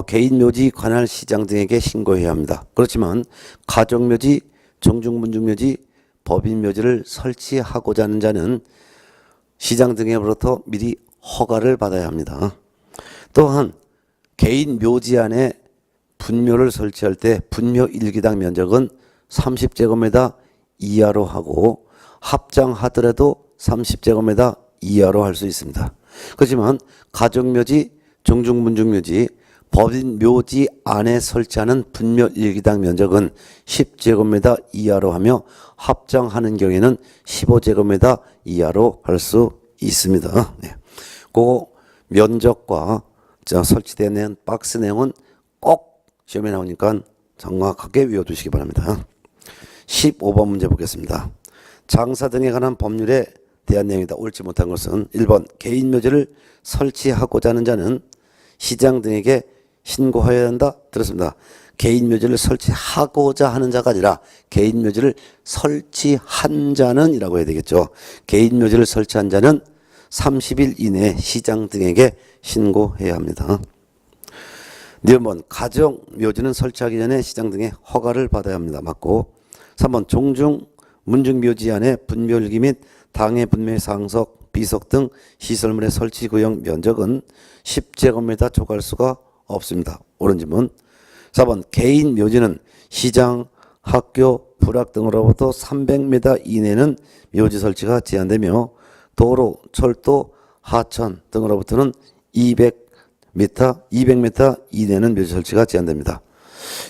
개인묘지 관할 시장 등에게 신고해야 합니다. 그렇지만 가정묘지, 종중문중묘지, 법인묘지를 설치하고자 하는 자는 시장 등에로부터 미리 허가를 받아야 합니다. 또한 개인묘지 안에 분묘를 설치할 때 분묘 1기당 면적은 30제곱미터 이하로 하고 합장하더라도 30제곱미터 이하로 할 수 있습니다. 그렇지만 가정묘지, 종중문중묘지, 법인묘지 안에 설치하는 분묘 1기당 면적은 10제곱미터 이하로 하며 합장하는 경우에는 15제곱미터 이하로 할 수 있습니다. 네. 그 면적과 설치되는 박스 내용은 꼭 시험에 나오니까 정확하게 외워두시기 바랍니다. 15번 문제 보겠습니다. 장사 등에 관한 법률에 대한 내용이다. 옳지 못한 것은 1번 개인묘지를 설치하고자 하는 자는 시장 등에게 신고하여야 한다. 들었습니다. 개인묘지를 설치하고자 하는 자가 아니라 개인묘지를 설치한 자는 이라고 해야 되겠죠. 개인묘지를 설치한 자는 30일 이내에 시장 등에게 신고해야 합니다. 4번 가정묘지는 설치하기 전에 시장 등의 허가를 받아야 합니다. 맞고 3번 종중 문중묘지 안에 분묘일기 및 당해 분묘의 상석, 비석 등 시설물의 설치 구역 면적은 10제곱미터 초과할 수가 없습니다. 옳은 질문. 4번 개인 묘지는 시장, 학교, 불학 등으로부터 300m 이내는 묘지 설치가 제한되며 도로, 철도, 하천 등으로부터는 200m 이내는 묘지 설치가 제한됩니다.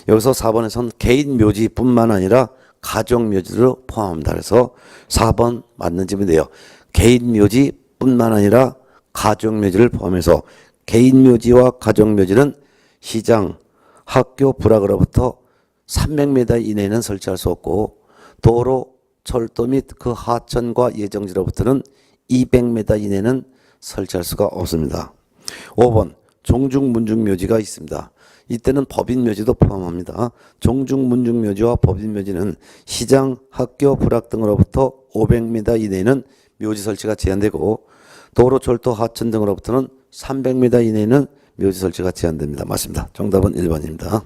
여기서 4번에서는 개인 묘지뿐만 아니라 가정 묘지로 포함합니다. 그래서 4번 맞는 질문인데요. 개인 묘지뿐만 아니라 가정 묘지를 포함해서 개인 묘지와 가정 묘지는 시장, 학교, 불학으로부터 300m 이내에는 설치할 수 없고 도로, 철도 및 그 하천과 예정지로부터는 200m 이내는 설치할 수가 없습니다. 5번 종중문중묘지가 있습니다. 이때는 법인묘지도 포함합니다. 종중문중묘지와 법인묘지는 시장, 학교, 불학 등으로부터 500m 이내에는 묘지 설치가 제한되고 도로, 절도, 하천 등으로부터는 300m 이내에는 묘지 설치가 제한됩니다. 맞습니다. 정답은 1번입니다.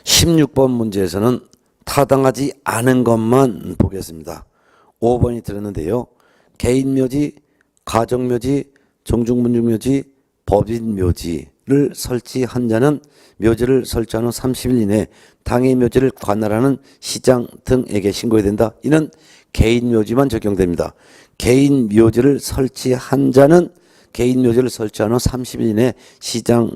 16번 문제에서는 타당하지 않은 것만 보겠습니다. 5번이 들었는데요. 개인묘지, 가정묘지, 정중문중묘지, 법인묘지를 설치한 자는 묘지를 설치한 후 30일 이내 당의 묘지를 관할하는 시장 등에게 신고해야 된다. 이는 개인묘지만 적용됩니다. 개인묘지를 설치한 자는 개인묘지를 설치한 후 30일 이내 시장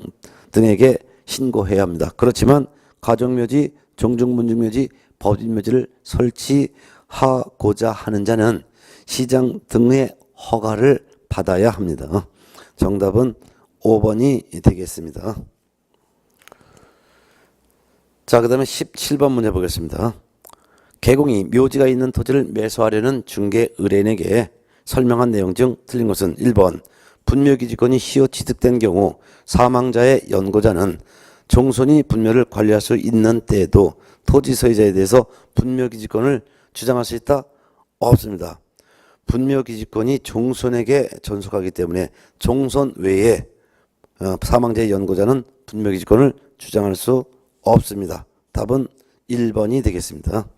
등에게 신고해야 합니다. 그렇지만 가정묘지, 정중문중묘지, 법인묘지를 설치하고자 하는 자는 시장 등의 허가를 받아야 합니다. 정답은 5번이 되겠습니다. 자, 그 다음에 17번 문제 보겠습니다. 개공이 묘지가 있는 토지를 매수하려는 중개 의뢰인에게 설명한 내용 중 틀린 것은 1번 분묘기지권이 시효 취득된 경우 사망자의 연고자는 종손이 분묘를 관리할 수 있는 때에도 토지 소유자에 대해서 분묘기지권을 주장할 수 있다? 없습니다. 분묘기지권이 종손에게 전속하기 때문에 종손 외에 사망자의 연고자는 분묘기지권을 주장할 수 없습니다. 답은 1번이 되겠습니다.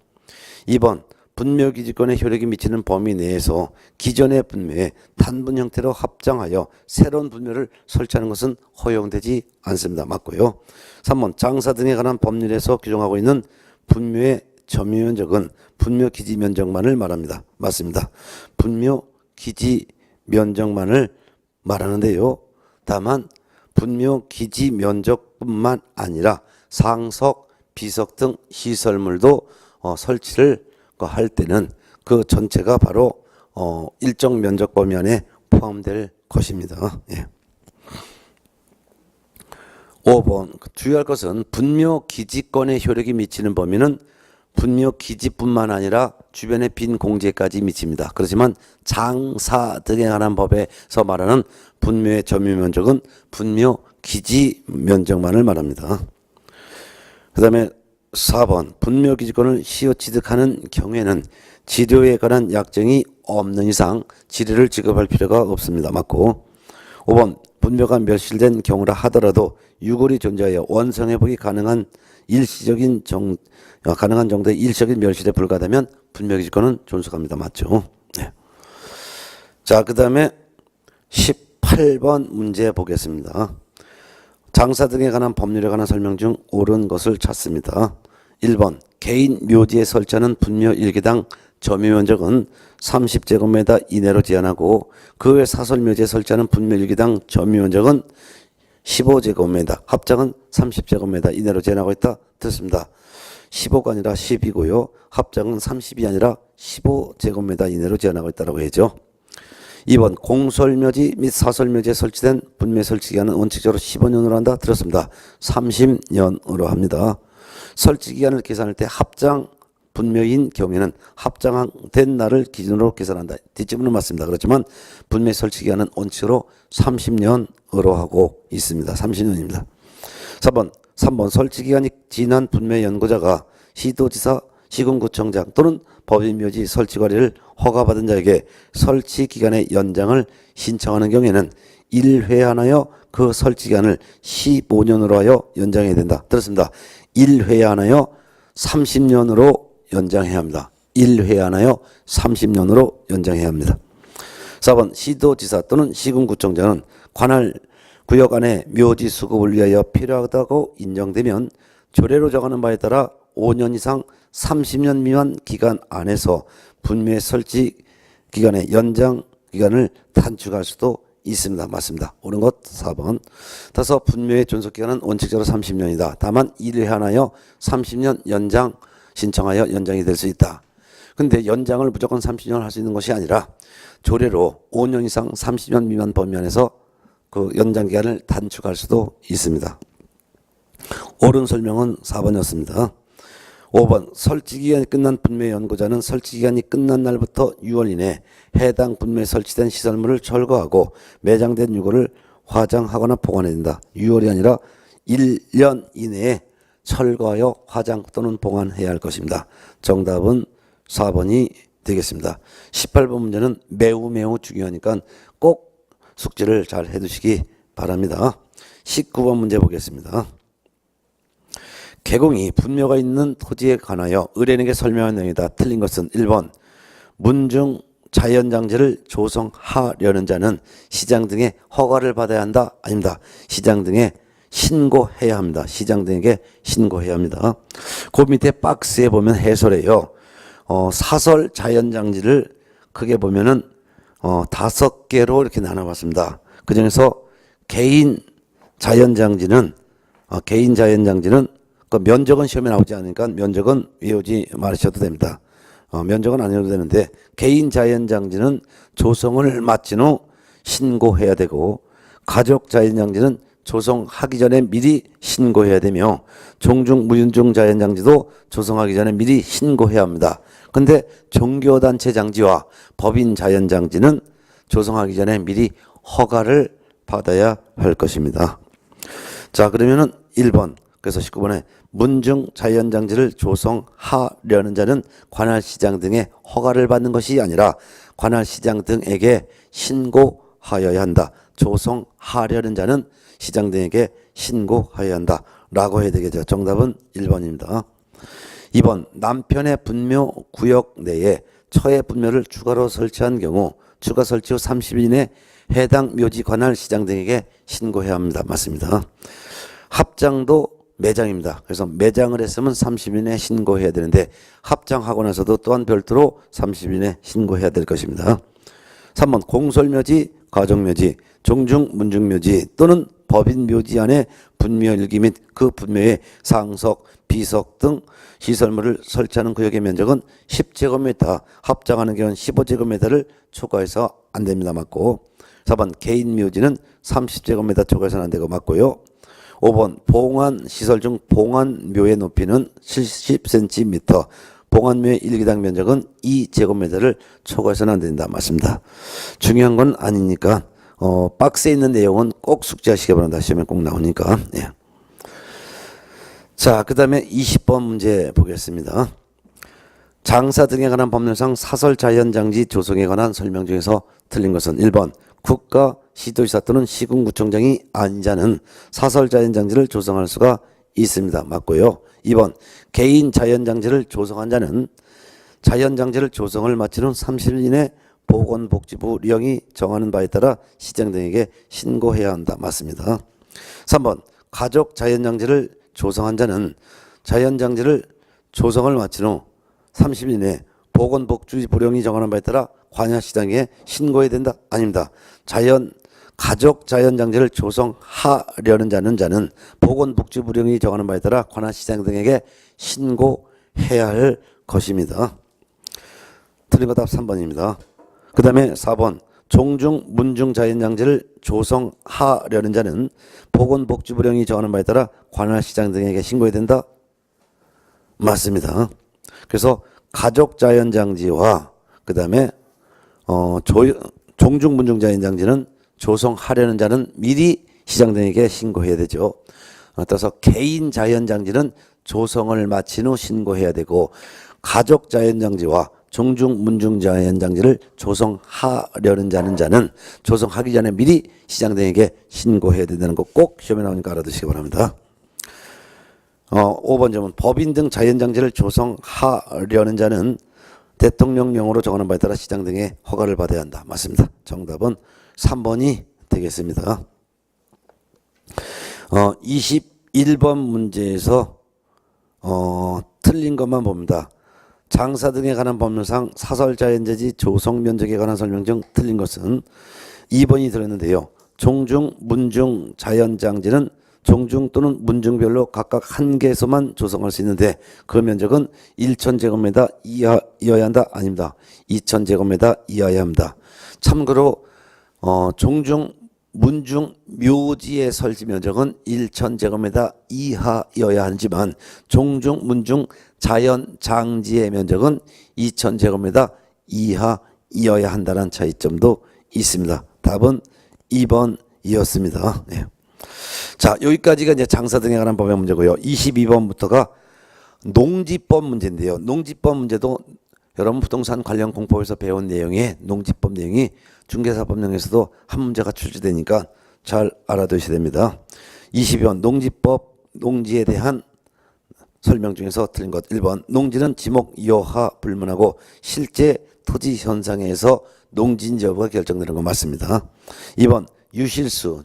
2번 분묘기지권의 효력이 미치는 범위 내에서 기존의 분묘에 단분 형태로 합장하여 새로운 분묘를 설치하는 것은 허용되지 않습니다. 맞고요. 3번 장사 등에 관한 법률에서 규정하고 있는 분묘의 점유면적은 분묘기지면적만을 말합니다. 맞습니다. 분묘기지면적만을 말하는데요. 다만 분묘기지면적뿐만 아니라 상석, 비석 등 시설물도 설치를 할 때는 그 전체가 바로 일정 면적 범위 안에 포함될 것입니다. 예. 5번 주의할 것은 분묘기지권의 효력이 미치는 범위는 분묘기지뿐만 아니라 주변의 빈 공지에까지 미칩니다. 그렇지만 장사 등에 관한 법에서 말하는 분묘의 점유면적은 분묘기지 면적만을 말합니다. 그 다음에 4번 분묘기지권을 시효 취득하는 경우에는 지료에 관한 약정이 없는 이상 지료를 지급할 필요가 없습니다. 맞고 5번 분묘가 멸실된 경우라 하더라도 유골이 존재하여 원성회복이 가능한 정도의 일시적인 멸실에 불과하다면 분묘기지권은 존속합니다. 맞죠? 네. 자, 그 다음에 18번 문제 보겠습니다. 장사 등에 관한 법률에 관한 설명 중 옳은 것을 찾습니다. 1번 개인 묘지에 설치하는 분묘 일개당 점유면적은 30제곱미터 이내로 제한하고 그 외 사설묘지에 설치하는 분묘 일개당 점유면적은 15제곱미터 합장은 30제곱미터 이내로 제한하고 있다. 듣습니다. 15가 아니라 10이고요. 합장은 30이 아니라 15제곱미터 이내로 제한하고 있다고 해야죠. 2번 공설묘지 및 사설묘지에 설치된 분묘 설치기간은 원칙적으로 15년으로 한다. 들었습니다. 30년으로 합니다. 설치기간을 계산할 때 합장 분묘인 경우에는 합장된 날을 기준으로 계산한다. 뒷집은 맞습니다. 그렇지만 분묘 설치기간은 원칙으로 30년으로 하고 있습니다. 30년입니다. 3번 설치기간이 지난 분묘 연고자가 시도지사, 시군구청장 또는 법인묘지 설치관리를 허가받은 자에게 설치기간의 연장을 신청하는 경우에는 1회하여 그 설치기간을 15년으로 하여 연장해야 된다. 들었습니다. 1회하여 30년으로 연장해야 합니다. 1회하여 30년으로 연장해야 합니다. 4번 시도지사 또는 시군구청장은 관할 구역 안에 묘지 수급을 위하여 필요하다고 인정되면 조례로 정하는 바에 따라 5년 이상 30년 미만 기간 안에서 분묘의 설치 기간의 연장 기간을 단축할 수도 있습니다. 맞습니다. 옳은 것 4번. 따라서 분묘의 존속 기간은 원칙적으로 30년이다. 다만 1회하여 30년 연장 신청하여 연장이 될 수 있다. 근데 연장을 무조건 30년을 할 수 있는 것이 아니라 조례로 5년 이상 30년 미만 범위 안에서 그 연장 기간을 단축할 수도 있습니다. 옳은 설명은 4번이었습니다. 5번 설치기간이 끝난 분묘 연고자는 설치기간이 끝난 날부터 6월 이내 해당 분묘에 설치된 시설물을 철거하고 매장된 유골을 화장하거나 보관해야 된다. 6월이 아니라 1년 이내에 철거하여 화장 또는 보관해야 할 것입니다. 정답은 4번이 되겠습니다. 18번 문제는 매우 중요하니까 꼭 숙제를 잘 해두시기 바랍니다. 19번 문제 보겠습니다. 개공이 분묘가 있는 토지에 관하여 의뢰인에게 설명한 내용이다. 틀린 것은 1번 문중 자연장지를 조성하려는 자는 시장 등의 허가를 받아야 한다. 아닙니다. 시장 등에 신고해야 합니다. 시장 등에게 신고해야 합니다. 그 밑에 박스에 보면 해설해요. 사설 자연장지를 크게 보면은 5개로 이렇게 나눠봤습니다. 그 중에서 개인 자연장지는 그 면적은 시험에 나오지 않으니까 면적은 외우지 말으셔도 됩니다. 면적은 안 해도 되는데 개인 자연장지는 조성을 마친 후 신고해야 되고 가족 자연장지는 조성하기 전에 미리 신고해야 되며 종중 무윤중 자연장지도 조성하기 전에 미리 신고해야 합니다. 근데 종교단체 장지와 법인 자연장지는 조성하기 전에 미리 허가를 받아야 할 것입니다. 자, 그러면은 1번 그래서 19번에 문중 자연장지를 조성하려는 자는 관할시장 등의 허가를 받는 것이 아니라 관할시장 등에게 신고하여야 한다. 조성하려는 자는 시장 등에게 신고하여야 한다. 라고 해야 되겠죠. 정답은 1번입니다. 2번 남편의 분묘 구역 내에 처의 분묘를 추가로 설치한 경우 추가 설치 후 30일 이내 해당 묘지 관할 시장 등에게 신고해야 합니다. 맞습니다. 합장도 매장입니다. 그래서 매장을 했으면 30일 내에 신고해야 되는데 합장하고 나서도 또한 별도로 30일 내에 신고해야 될 것입니다. 3번 공설묘지, 가정묘지, 종중 문중묘지 또는 법인묘지 안에 분묘일기 및 그 분묘에 상석, 비석 등 시설물을 설치하는 구역의 면적은 10제곱미터, 합장하는 경우는 15제곱미터를 초과해서 안 됩니다. 맞고 4번 개인묘지는 30제곱미터 초과해서는 안 되고 맞고요. 5번 봉안 시설 중 봉안묘의 높이는 70cm, 봉안묘의 일기당 면적은 2제곱미터를 초과해서는 안 된다. 맞습니다. 중요한 건 아니니까 박스에 있는 내용은 꼭 숙지하시기 바랍니다. 시험에 꼭 나오니까. 예. 자, 그 다음에 20번 문제 보겠습니다. 장사 등에 관한 법률상 사설 자연장지 조성에 관한 설명 중에서 틀린 것은 1번 국가 시도지사 또는 시군구청장이 아닌 자는 사설 자연장지를 조성할 수가 있습니다. 맞고요. 2번 개인 자연장지를 조성한 자는 자연장지를 조성을 마친 후 30일 이내 보건복지부 령이 정하는 바에 따라 시장 등에게 신고해야 한다. 맞습니다. 3번 가족 자연장지를 조성한 자는 자연장지를 조성을 마친 후 30일 이내 보건복지부령이 정하는 바에 따라 관할시장에 신고해야 된다. 아닙니다. 가족 자연장지를 조성하려는 자는 보건복지부령이 정하는 바에 따라 관할시장 등에게 신고해야 할 것입니다. 틀린 거 답 3번입니다. 그 다음에 4번 종중 문중 자연장지를 조성하려는 자는 보건복지부령이 정하는 바에 따라 관할시장 등에게 신고해야 된다. 맞습니다. 그래서 가족 자연장지와 그 다음에 종중 문중 자연장지는 조성하려는 자는 미리 시장 등에게 신고해야 되죠. 따라서 개인 자연장지는 조성을 마친 후 신고해야 되고 가족 자연장지와 종중 문중 자연장지를 조성하려는 자는 조성하기 전에 미리 시장 등에게 신고해야 된다는 거 꼭 시험에 나오니까 알아두시기 바랍니다. 5번 점은 법인 등 자연장지를 조성하려는 자는 대통령령으로 정하는 바에 따라 시장 등의 허가를 받아야 한다. 맞습니다. 정답은 3번이 되겠습니다. 21번 문제에서 틀린 것만 봅니다. 장사 등에 관한 법률상 사설 자연재지 조성 면적에 관한 설명 중 틀린 것은 2번이 들었는데요. 종중, 문중 자연장지는 종중 또는 문중별로 각각 한 개소만 조성할 수 있는데 그 면적은 1,000제곱미터 이하여야 한다. 아닙니다. 2,000제곱미터 이하여야 합니다. 참고로 종중, 문중 묘지의 설치 면적은 1,000제곱미터 이하여야 하지만 종중, 문중 자연장지의 면적은 2,000제곱미터 이하여야 한다는 차이점도 있습니다. 답은 2번이었습니다. 네. 자, 여기까지가 이제 장사 등에 관한 법의 문제고요. 22번부터가 농지법 문제인데요. 농지법 문제도 여러분 부동산 관련 공법에서 배운 내용의 농지법 내용이 중개사법령에서도 한 문제가 출제되니까 잘 알아두셔야 됩니다. 22번 농지법 농지에 대한 설명 중에서 틀린 것 1번 농지는 지목 여하 불문하고 실제 토지 현상에서 농지인지 여부가 결정되는 거 맞습니다. 2번 유실수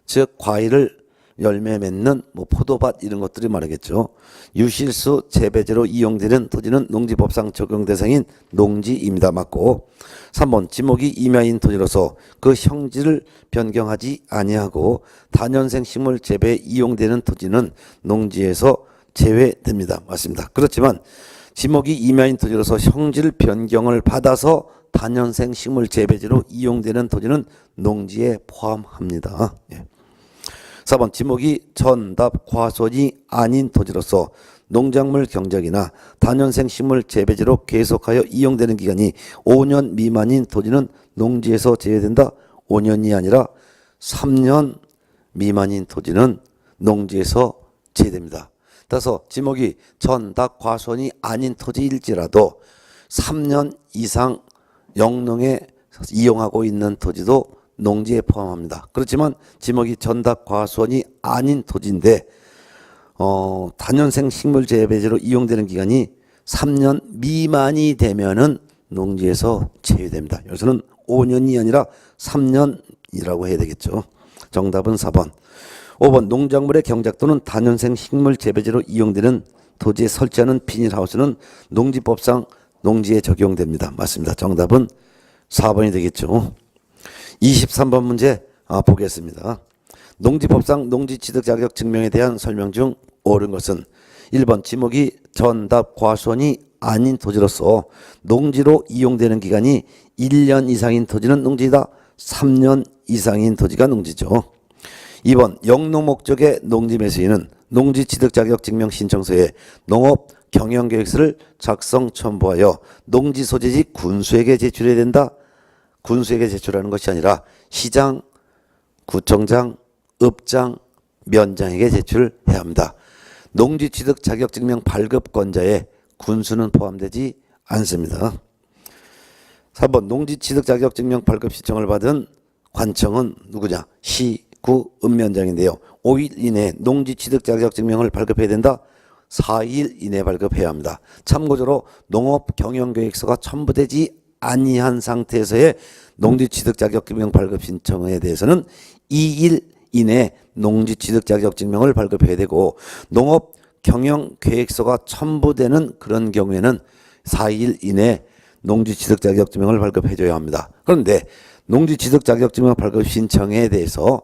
즉 과일을 열매 맺는 포도밭 이런 것들이 말하겠죠. 유실수 재배재로 이용되는 토지는 농지법상 적용 대상인 농지입니다. 맞고 3번 지목이 임야인 토지로서 그 형질을 변경하지 아니하고 다년생 식물 재배에 이용되는 토지는 농지에서 제외됩니다. 맞습니다. 그렇지만 지목이 임야인 토지로서 형질 변경을 받아서 다년생 식물 재배지로 이용되는 토지는 농지에 포함합니다. 4번 지목이 전답 과수원이 아닌 토지로서 농작물 경작이나 다년생 식물 재배지로 계속하여 이용되는 기간이 5년 미만인 토지는 농지에서 제외된다. 5년이 아니라 3년 미만인 토지는 농지에서 제외됩니다. 따라서 지목이 전답 과수원이 아닌 토지일지라도 3년 이상 영농에 이용하고 있는 토지도 농지에 포함합니다. 그렇지만 지목이 전답 과수원이 아닌 토지인데 다년생 식물 재배지로 이용되는 기간이 3년 미만이 되면은 농지에서 제외됩니다. 여기서는 5년이 아니라 3년이라고 해야 되겠죠. 정답은 4번. 5번 농작물의 경작 또는 다년생 식물 재배지로 이용되는 토지에 설치하는 비닐하우스는 농지법상 농지에 적용됩니다. 맞습니다. 정답은 4번이 되겠죠. 23번 문제 보겠습니다. 농지법상 농지취득 자격 증명에 대한 설명 중 옳은 것은 1번 지목이 전답 과수원이 아닌 토지로서 농지로 이용되는 기간이 1년 이상인 토지는 농지이다. 3년 이상인 토지가 농지죠. 2번 영농 목적의 농지 매수인은 농지취득 자격 증명 신청서에 농업 경영계획서를 작성 첨부하여 농지 소재지 군수에게 제출해야 된다. 군수에게 제출하는 것이 아니라 시장, 구청장, 읍장, 면장에게 제출해야 합니다. 농지취득 자격증명 발급권자에 군수는 포함되지 않습니다. 3번 농지취득 자격증명 발급 신청을 받은 관청은 누구냐? 시, 구, 읍면장인데요. 5일 이내에 농지취득 자격증명을 발급해야 된다. 4일 이내에 발급해야 합니다. 참고적으로 농업경영계획서가 첨부되지 아니한 상태에서의 농지취득 자격증명 발급 신청에 대해서는 2일 이내 농지취득 자격증명을 발급해야 되고 농업경영계획서가 첨부되는 그런 경우에는 4일 이내 농지취득 자격증명을 발급해줘야 합니다. 그런데 농지취득 자격증명 발급 신청에 대해서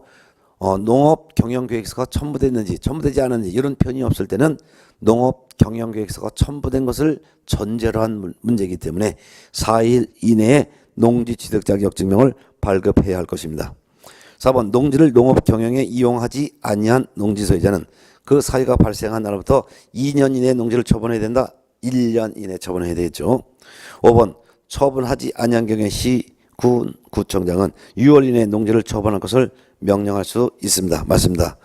농업경영계획서가 첨부됐는지 첨부되지 않았는지 이런 표현이 없을 때는 농업경영계획서가 첨부된 것을 전제로 한 문제이기 때문에 4일 이내에 농지취득 자격증명을 발급해야 할 것입니다. 4번 농지를 농업경영에 이용하지 아니한 농지 소유자는 그 사유가 발생한 날부터 2년 이내에 농지를 처분해야 된다. 1년 이내에 처분해야 되겠죠. 5번 처분하지 아니한 경우에 시, 군, 구청장은 6월 이내에 농지를 처분할 것을 명령할 수 있습니다. 맞습니다.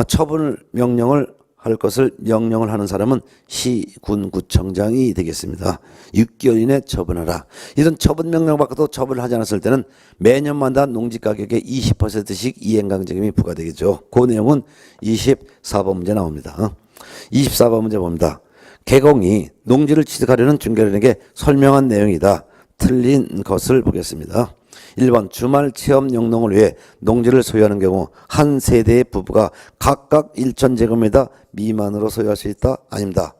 처분을 명령을 할 것을 명령을 하는 사람은 시, 군, 구청장이 되겠습니다. 6개월 이내 처분하라. 이런 처분 명령 받고도 처분을 하지 않았을 때는 매년마다 농지 가격의 20%씩 이행강제금이 부과되겠죠. 그 내용은 24번 문제 나옵니다. 24번 문제 봅니다. 개공이 농지를 취득하려는 중개인에게 설명한 내용이다. 틀린 것을 보겠습니다. 1번 주말 체험 영농을 위해 농지를 소유하는 경우 한 세대의 부부가 각각 1,000제곱미터 미만으로 소유할 수 있다? 아닙니다.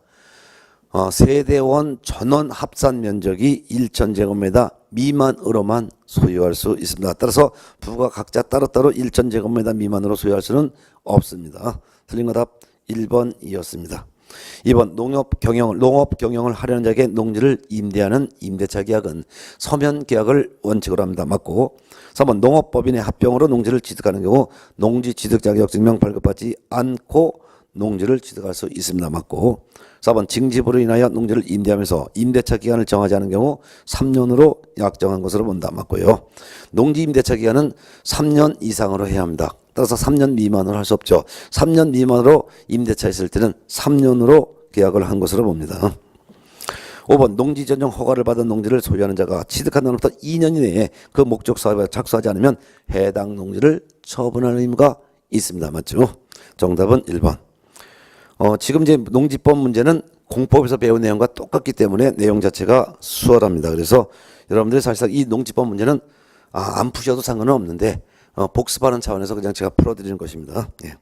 세대원 전원 합산 면적이 1,000제곱미터 미만으로만 소유할 수 있습니다. 따라서 부부가 각자 따로따로 1,000제곱미터 미만으로 소유할 수는 없습니다. 틀린 거 답 1번이었습니다. 2번 농업경영을 하려는 자에게 농지를 임대하는 임대차 계약은 서면 계약을 원칙으로 합니다. 맞고 3번 농업법인의 합병으로 농지를 취득하는 경우 농지 취득 자격증명 발급받지 않고 농지를 취득할 수 있습니다. 맞고 4번 징집으로 인하여 농지를 임대하면서 임대차 기간을 정하지 않은 경우 3년으로 약정한 것으로 본다. 맞고요. 농지 임대차 기간은 3년 이상으로 해야 합니다. 따라서 3년 미만으로 할 수 없죠. 3년 미만으로 임대차 했을 때는 3년으로 계약을 한 것으로 봅니다. 5번 농지 전용 허가를 받은 농지를 소유하는 자가 취득한 날로부터 2년 이내에 그 목적 사업에 착수하지 않으면 해당 농지를 처분할 의무가 있습니다. 맞죠? 정답은 1번. 지금 이제 농지법 문제는 공법에서 배운 내용과 똑같기 때문에 내용 자체가 수월합니다. 그래서 여러분들이 사실상 이 농지법 문제는 안 푸셔도 상관은 없는데 복습하는 차원에서 그냥 제가 풀어드리는 것입니다. 예.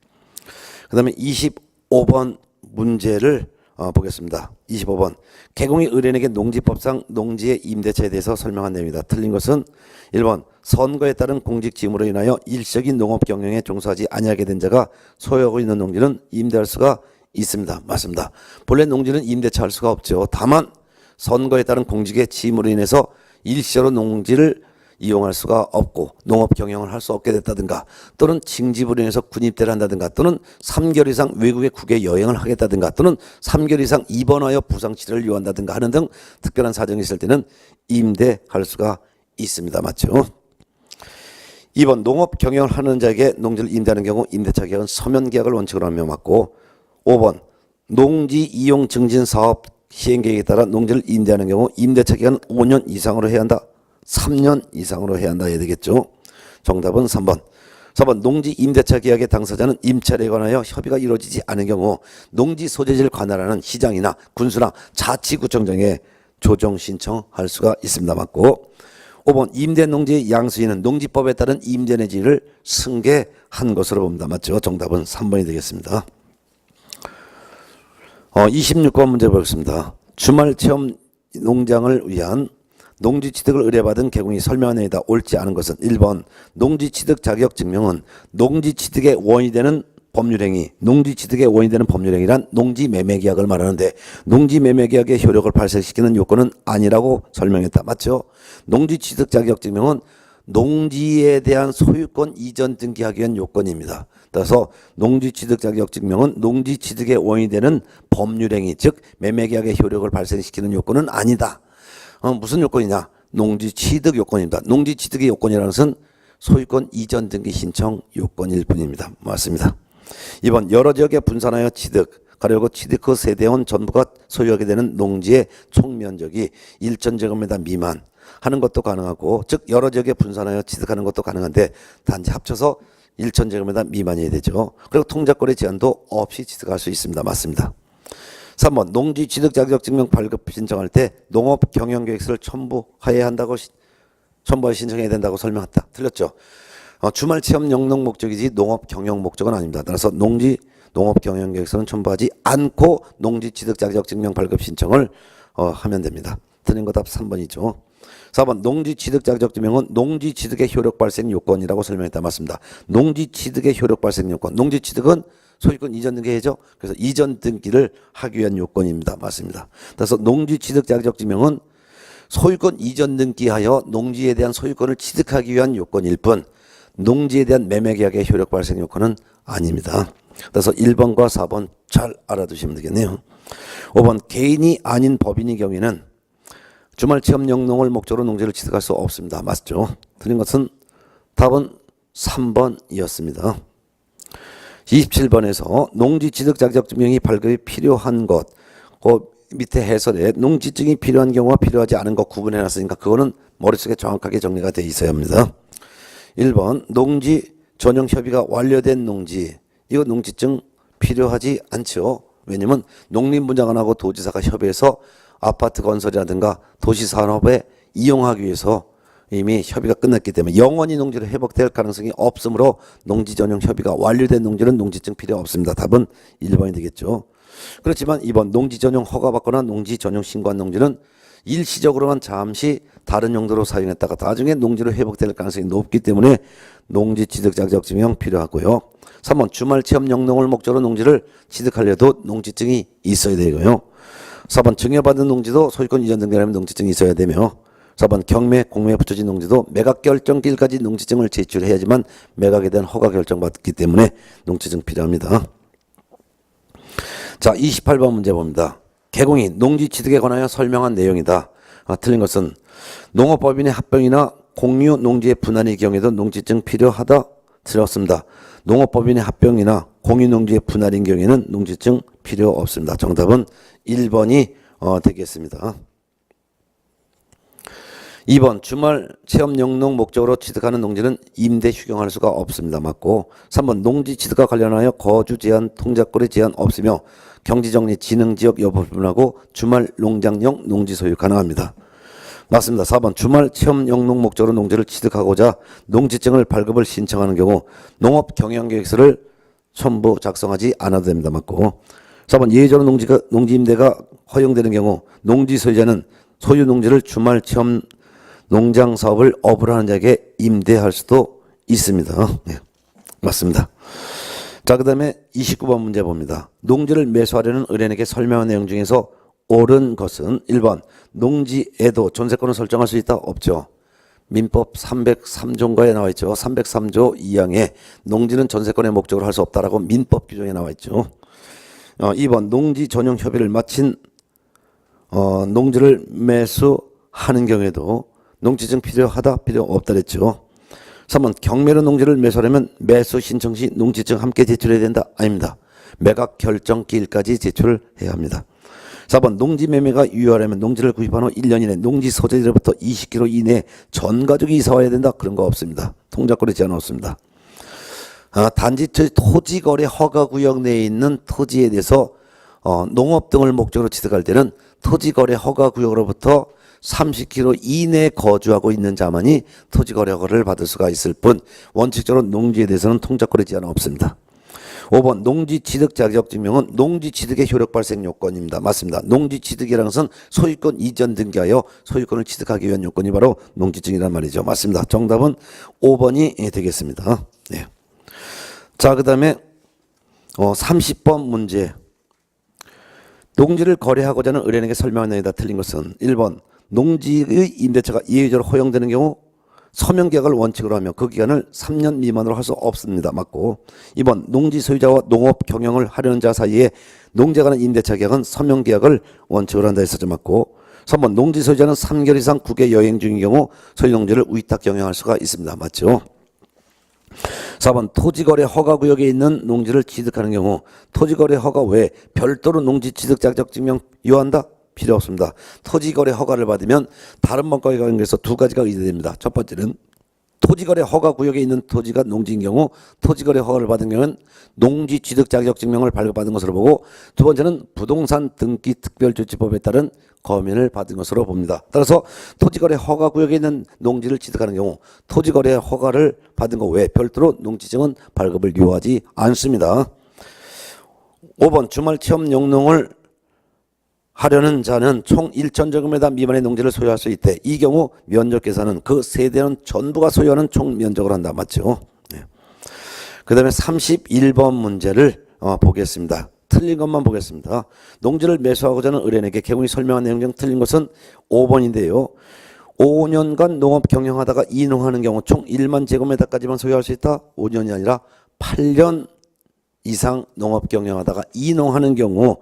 그 다음에 25번 문제를 보겠습니다. 25번. 개공이 의뢰인에게 농지법상 농지의 임대차에 대해서 설명한 내용이다. 틀린 것은 1번. 선거에 따른 공직지임으로 인하여 일시적인 농업 경영에 종사하지 아니하게 된 자가 소유하고 있는 농지는 임대할 수가 있습니다. 맞습니다. 본래 농지는 임대차 할 수가 없죠. 다만 선거에 따른 공직의 지임으로 인해서 일시적으로 농지를 이용할 수가 없고 농업 경영을 할 수 없게 됐다든가 또는 징집으로 인해서 군입대를 한다든가 또는 3개월 이상 외국의 국외 여행을 하겠다든가 또는 3개월 이상 입원하여 부상치료를 요한다든가 하는 등 특별한 사정이 있을 때는 임대할 수가 있습니다. 맞죠? 2번 농업 경영을 하는 자에게 농지를 임대하는 경우 임대차 계약은 서면 계약을 원칙으로 하며 맞고 5번 농지 이용 증진 사업 시행 계획에 따라 농지를 임대하는 경우 임대차 기간은 5년 이상으로 해야 한다. 3년 이상으로 해야 한다 해야 되겠죠. 정답은 3번. 4번 농지 임대차 계약의 당사자는 임차례에 관하여 협의가 이루어지지 않은 경우 농지 소재지를 관할하는 시장이나 군수나 자치구청장에 조정 신청할 수가 있습니다. 맞고 5번 임대 농지의 양수인은 농지법에 따른 임대 내지를 승계한 것으로 봅니다. 맞죠? 정답은 3번이 되겠습니다. 26번 문제 보겠습니다. 주말 체험 농장을 위한 농지 취득을 의뢰받은 개공이 설명한 내용이다. 옳지 않은 것은 1번 농지 취득 자격 증명은 농지 취득의 원인이 되는 법률행위, 농지 취득의 원인이 되는 법률행위란 농지 매매 계약을 말하는데 농지 매매 계약의 효력을 발생시키는 요건은 아니라고 설명했다. 맞죠? 농지 취득 자격 증명은 농지에 대한 소유권 이전 등기하기 위한 요건입니다. 따라서 농지 취득 자격 증명은 농지 취득의 원인이 되는 법률행위, 즉 매매 계약의 효력을 발생시키는 요건은 아니다. 무슨 요건이냐? 농지 취득 요건입니다. 농지 취득의 요건이라는 것은 소유권 이전 등기 신청 요건일 뿐입니다. 맞습니다. 2번 여러 지역에 분산하여 취득, 가려고 취득 후 세대원 전부가 소유하게 되는 농지의 총면적이 1,000제곱미터 미만 하는 것도 가능하고, 즉 여러 지역에 분산하여 취득하는 것도 가능한데 단지 합쳐서 1,000제곱미터 미만이어야 되죠. 그리고 통작거래 제한도 없이 취득할 수 있습니다. 맞습니다. 3번 농지 취득 자격 증명 발급 신청할 때 농업 경영 계획서를 첨부해야 한다고 첨부해 신청해야 된다고 설명했다. 틀렸죠. 주말 체험 영농 목적이지 농업 경영 목적은 아닙니다. 따라서 농업 경영 계획서는 첨부하지 않고 농지 취득 자격 증명 발급 신청을 하면 됩니다. 틀린 거 답 3번이죠. 4번 농지 취득 자격 증명은 농지 취득의 효력 발생 요건이라고 설명했다. 맞습니다. 농지 취득의 효력 발생 요건. 농지 취득은 소유권 이전 등기해죠. 그래서 이전 등기를 하기 위한 요건입니다. 맞습니다. 그래서 농지 취득 자격 증명은 소유권 이전 등기하여 농지에 대한 소유권을 취득하기 위한 요건일 뿐 농지에 대한 매매 계약의 효력 발생 요건은 아닙니다. 그래서 1번과 4번 잘 알아두시면 되겠네요. 5번 개인이 아닌 법인의 경우에는 주말 체험 영농을 목적으로 농지를 취득할 수 없습니다. 맞죠? 틀린 것은 답은 3번이었습니다. 27번에서 농지 취득 자격 증명이 발급이 필요한 것, 그 밑에 해설에 농지증이 필요한 경우와 필요하지 않은 것 구분해 놨으니까 그거는 머릿속에 정확하게 정리가 돼 있어야 합니다. 1번 농지 전용 협의가 완료된 농지, 이거 농지증 필요하지 않죠. 왜냐면 농림부장관하고 도지사가 협의해서 아파트 건설이라든가 도시산업에 이용하기 위해서 이미 협의가 끝났기 때문에 영원히 농지로 회복될 가능성이 없으므로 농지 전용 협의가 완료된 농지는 농지증 필요 없습니다. 답은 1번이 되겠죠. 그렇지만 2번 농지 전용 허가받거나 농지 전용 신고한 농지는 일시적으로만 잠시 다른 용도로 사용했다가 나중에 농지로 회복될 가능성이 높기 때문에 농지 취득 자격 증명 필요하고요. 3번 주말 체험 영농을 목적으로 농지를 취득하려도 농지증이 있어야 되고요. 4번 증여받은 농지도 소유권 이전 등기하려면 농지증이 있어야 되며 4번 경매, 공매에 붙여진 농지도 매각 결정일까지 농지증을 제출해야지만 매각에 대한 허가 결정받기 때문에 농지증 필요합니다. 자, 28번 문제 봅니다. 개공이 농지 취득에 관하여 설명한 내용이다. 틀린 것은 농업법인의 합병이나 공유 농지의 분할의 경우에도 농지증 필요하다. 틀렸습니다. 농업법인의 합병이나 공유 농지의 분할인 경우에는 농지증 필요 없습니다. 정답은 1번이 되겠습니다. 2번 주말 체험 영농 목적으로 취득하는 농지는 임대 휴경할 수가 없습니다. 맞고 3번 농지 취득과 관련하여 거주 제한, 통작거리 제한 없으며 경지정리 진흥지역 여부 불문하고 주말 농장용 농지 소유 가능합니다. 맞습니다. 4번 주말 체험 영농 목적으로 농지를 취득하고자 농지증을 발급을 신청하는 경우 농업 경영계획서를 첨부 작성하지 않아도 됩니다. 맞고 4번 예외적으로 농지 임대가 허용되는 경우 농지 소유자는 소유 농지를 주말 체험 농장 사업을 업을 하는 자에게 임대할 수도 있습니다. 네, 맞습니다. 자, 그 다음에 29번 문제 봅니다. 농지를 매수하려는 의뢰인에게 설명한 내용 중에서 옳은 것은 1번 농지에도 전세권을 설정할 수 있다? 없죠. 민법 303조인가에 나와 있죠. 303조 2항에 농지는 전세권의 목적으로 할 수 없다라고 민법 규정에 나와 있죠. 2번 농지 전용 협의를 마친 농지를 매수하는 경우에도 농지증 필요하다? 필요 없다 그랬죠. 3번 경매로 농지를 매수하려면 매수 신청 시 농지증 함께 제출해야 된다? 아닙니다. 매각 결정 기일까지 제출을 해야 합니다. 4번 농지 매매가 유효하려면 농지를 구입한 후 1년 이내 농지 소재지로부터 20km 이내에 전 가족이 이사 와야 된다? 그런 거 없습니다. 통작거리 제한 없습니다. 단지 토지거래 허가구역 내에 있는 토지에 대해서 농업 등을 목적으로 취득할 때는 토지거래 허가구역으로부터 30km 이내에 거주하고 있는 자만이 토지거래 허가를 받을 수가 있을 뿐 원칙적으로 농지에 대해서는 통작거래 제한 없습니다. 5번 농지 취득 자격 증명은 농지 취득의 효력 발생 요건입니다. 맞습니다. 농지 취득이라는 것은 소유권 이전 등기하여 소유권을 취득하기 위한 요건이 바로 농지증이란 말이죠. 맞습니다. 정답은 5번이 되겠습니다. 네. 자, 그 다음에 30번 문제. 농지를 거래하고자 하는 의뢰인에게 설명한 내용이다 틀린 것은 1번 농지의 임대차가 예외적으로 허용되는 경우 서명계약을 원칙으로 하며 그 기간을 3년 미만으로 할 수 없습니다. 맞고 2번 농지 소유자와 농업 경영을 하려는 자 사이에 농지에 관한 임대차 계약은 서명계약을 원칙으로 한다 했었죠. 맞고 3번 농지 소유자는 3개월 이상 국외 여행 중인 경우 소유 농지를 위탁 경영할 수가 있습니다. 맞죠? 4번 토지거래 허가구역에 있는 농지를 취득하는 경우 토지거래 허가 외에 별도로 농지 취득 자격 증명 요한다? 필요 없습니다. 토지거래 허가를 받으면 다른 법과에 관계해서 두 가지가 의제됩니다. 첫 번째는 토지거래 허가구역에 있는 토지가 농지인 경우 토지거래 허가를 받은 경우는 농지 취득 자격 증명을 발급받은 것으로 보고 두 번째는 부동산 등기 특별조치법에 따른 검연을 받은 것으로 봅니다. 따라서 토지거래 허가구역에 있는 농지를 취득하는 경우 토지거래 허가를 받은 것 외에 별도로 농지증은 발급을 요하지 않습니다. 5번 주말 체험 영농을 하려는 자는 총 1,000제곱미터 미만의 농지를 소유할 수 있대. 이 경우 면적 계산은 그 세대는 전부가 소유하는 총 면적을 한다. 맞죠? 네. 그 다음에 31번 문제를 보겠습니다. 틀린 것만 보겠습니다. 농지를 매수하고자 하는 의뢰인에게 개군이 설명한 내용 중 틀린 것은 5번인데요. 5년간 농업 경영하다가 이농하는 경우 총 1만 제곱미터까지만 소유할 수 있다. 5년이 아니라 8년 이상 농업 경영하다가 이농하는 경우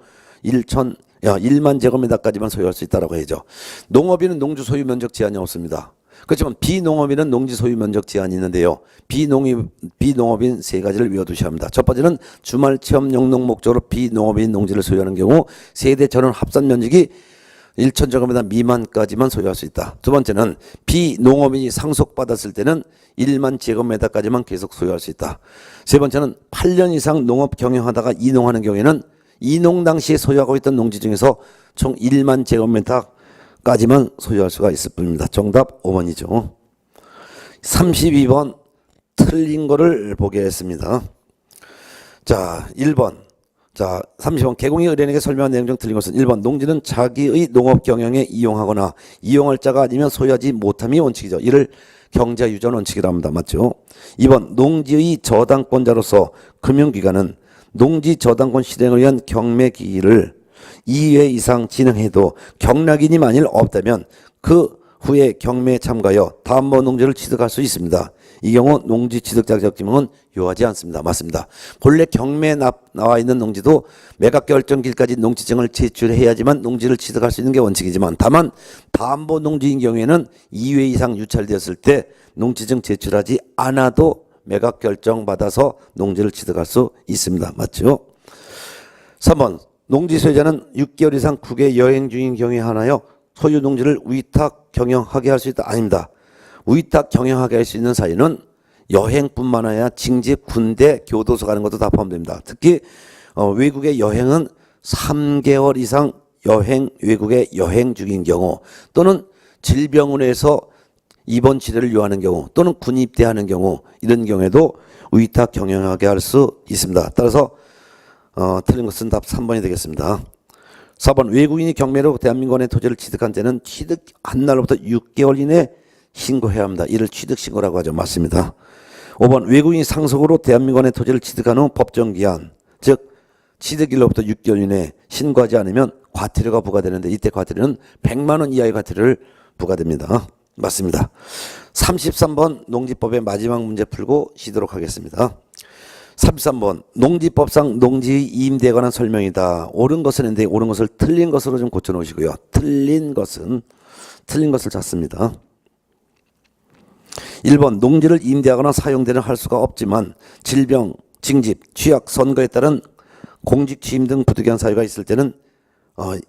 1만 제곱미터까지만 소유할 수 있다라고 해야죠. 농업인은 농지 소유 면적 제한이 없습니다. 그렇지만 비농업인은 농지 소유 면적 제한이 있는데요. 비농업인 세 가지를 외워두셔야 합니다. 첫 번째는 주말 체험 영농 목적으로 비농업인 농지를 소유하는 경우 세대 전원 합산 면적이 1,000제곱미터 미만까지만 소유할 수 있다. 두 번째는 비농업인이 상속받았을 때는 1만 제곱미터까지만 계속 소유할 수 있다. 세 번째는 8년 이상 농업 경영하다가 이농하는 경우에는 이농 당시에 소유하고 있던 농지 중에서 총 1만 제곱미터까지만 소유할 수가 있을 뿐입니다. 정답 5번이죠. 32번 틀린 거를 보겠습니다. 자, 1번. 자, 30번 개공이 의뢰인에게 설명한 내용 중 틀린 것은 1번 농지는 자기의 농업 경영에 이용하거나 이용할 자가 아니면 소유하지 못함이 원칙이죠. 이를 경자유전 원칙이라 합니다. 맞죠? 2번 농지의 저당권자로서 금융기관은 농지 저당권 실행을 위한 경매 기일을 2회 이상 진행해도 경락인이 만일 없다면 그 후에 경매에 참가하여 다음번 농지를 취득할 수 있습니다. 이 경우 농지 취득 자격 증명은 요하지 않습니다. 맞습니다. 본래 경매에 나와 있는 농지도 매각 결정기일까지 농지증을 제출해야지만 농지를 취득할 수 있는 게 원칙이지만 다만 다음번 농지인 경우에는 2회 이상 유찰되었을 때 농지증 제출하지 않아도 매각 결정 받아서 농지를 취득할 수 있습니다. 맞죠? 3번 농지 소유자는 6개월 이상 국외 여행 중인 경우에 한하여 소유 농지를 위탁 경영하게 할 수 있다? 아닙니다. 위탁 경영하게 할 수 있는 사유는 여행뿐만 아니라 징집, 군대, 교도소 가는 것도 다 포함됩니다. 특히 외국의 여행은 3개월 이상 외국에 여행 중인 경우, 또는 질병원에서 입원 치료를 요하는 경우, 또는 군 입대하는 경우, 이런 경우에도 위탁 경영하게 할 수 있습니다. 따라서 틀린 것은 답 3번이 되겠습니다. 4번 외국인이 경매로 대한민국의 토지를 취득한 때는 취득한 날로부터 6개월 이내 신고해야 합니다. 이를 취득신고라고 하죠. 맞습니다. 5번 외국인이 상속으로 대한민국의 토지를 취득한 후 법정기한, 즉 취득일로부터 6개월 이내에 신고하지 않으면 과태료가 부과되는데, 이때 과태료는 100만 원 이하의 과태료를 부과됩니다. 맞습니다. 33번 농지법의 마지막 문제 풀고 쉬도록 하겠습니다. 33번 농지법상 농지의 임대에 관한 설명이다. 옳은 것은 있는데 옳은 것을 틀린 것으로 좀 고쳐놓으시고요. 틀린 것을 찾습니다. 1번 농지를 임대하거나 사용대는 할 수가 없지만 질병, 징집, 취약, 선거에 따른 공직 취임 등 부득이한 사유가 있을 때는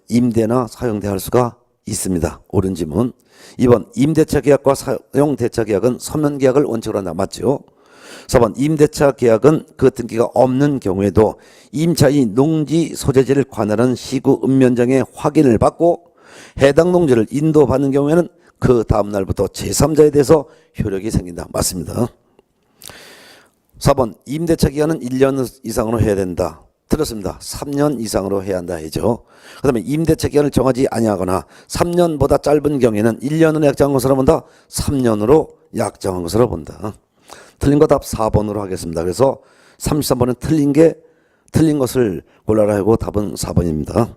임대나 사용대 할 수가 있습니다. 옳은 지문. 2번 임대차 계약과 사용대차 계약은 서면 계약을 원칙으로 한다. 맞죠? 4번 임대차 계약은 그 등기가 없는 경우에도 임차인이 농지 소재지를 관할하는 시구 읍면장의 확인을 받고 해당 농지를 인도받는 경우에는 그 다음 날부터 제3자에 대해서 효력이 생긴다. 맞습니다. 4번 임대차 기간은 1년 이상으로 해야 된다. 들었습니다. 3년 이상으로 해야 한다 해죠. 그 다음에 임대차 기간을 정하지 아니하거나 3년보다 짧은 경우에는 1년으로 약정한 것으로 본다. 3년으로 약정한 것으로 본다. 틀린 거 답 4번으로 하겠습니다. 그래서 33번은 틀린 것을 골라라 하고 답은 4번입니다.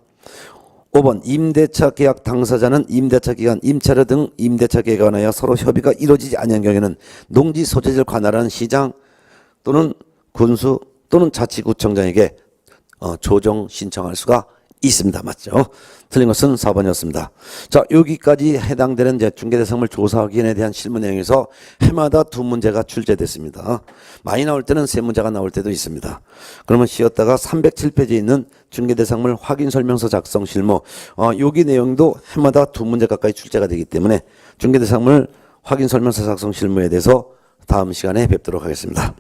5번 임대차 계약 당사자는 임대차 기간, 임차료 등 임대차 계약에 관하여 서로 협의가 이루어지지 아니한 경우에는 농지 소재지를 관할하는 시장 또는 군수 또는 자치구청장에게 조정 신청할 수가 있습니다. 맞죠? 틀린 것은 4번이었습니다. 자, 여기까지 해당되는 이제 중개대상물 조사 확인에 대한 실무 내용에서 해마다 2문제가 출제됐습니다. 많이 나올 때는 3문제가 나올 때도 있습니다. 그러면 쉬었다가 307페이지에 있는 중개대상물 확인 설명서 작성 실무, 여기 내용도 해마다 2문제 가까이 출제가 되기 때문에 중개대상물 확인 설명서 작성 실무에 대해서 다음 시간에 뵙도록 하겠습니다.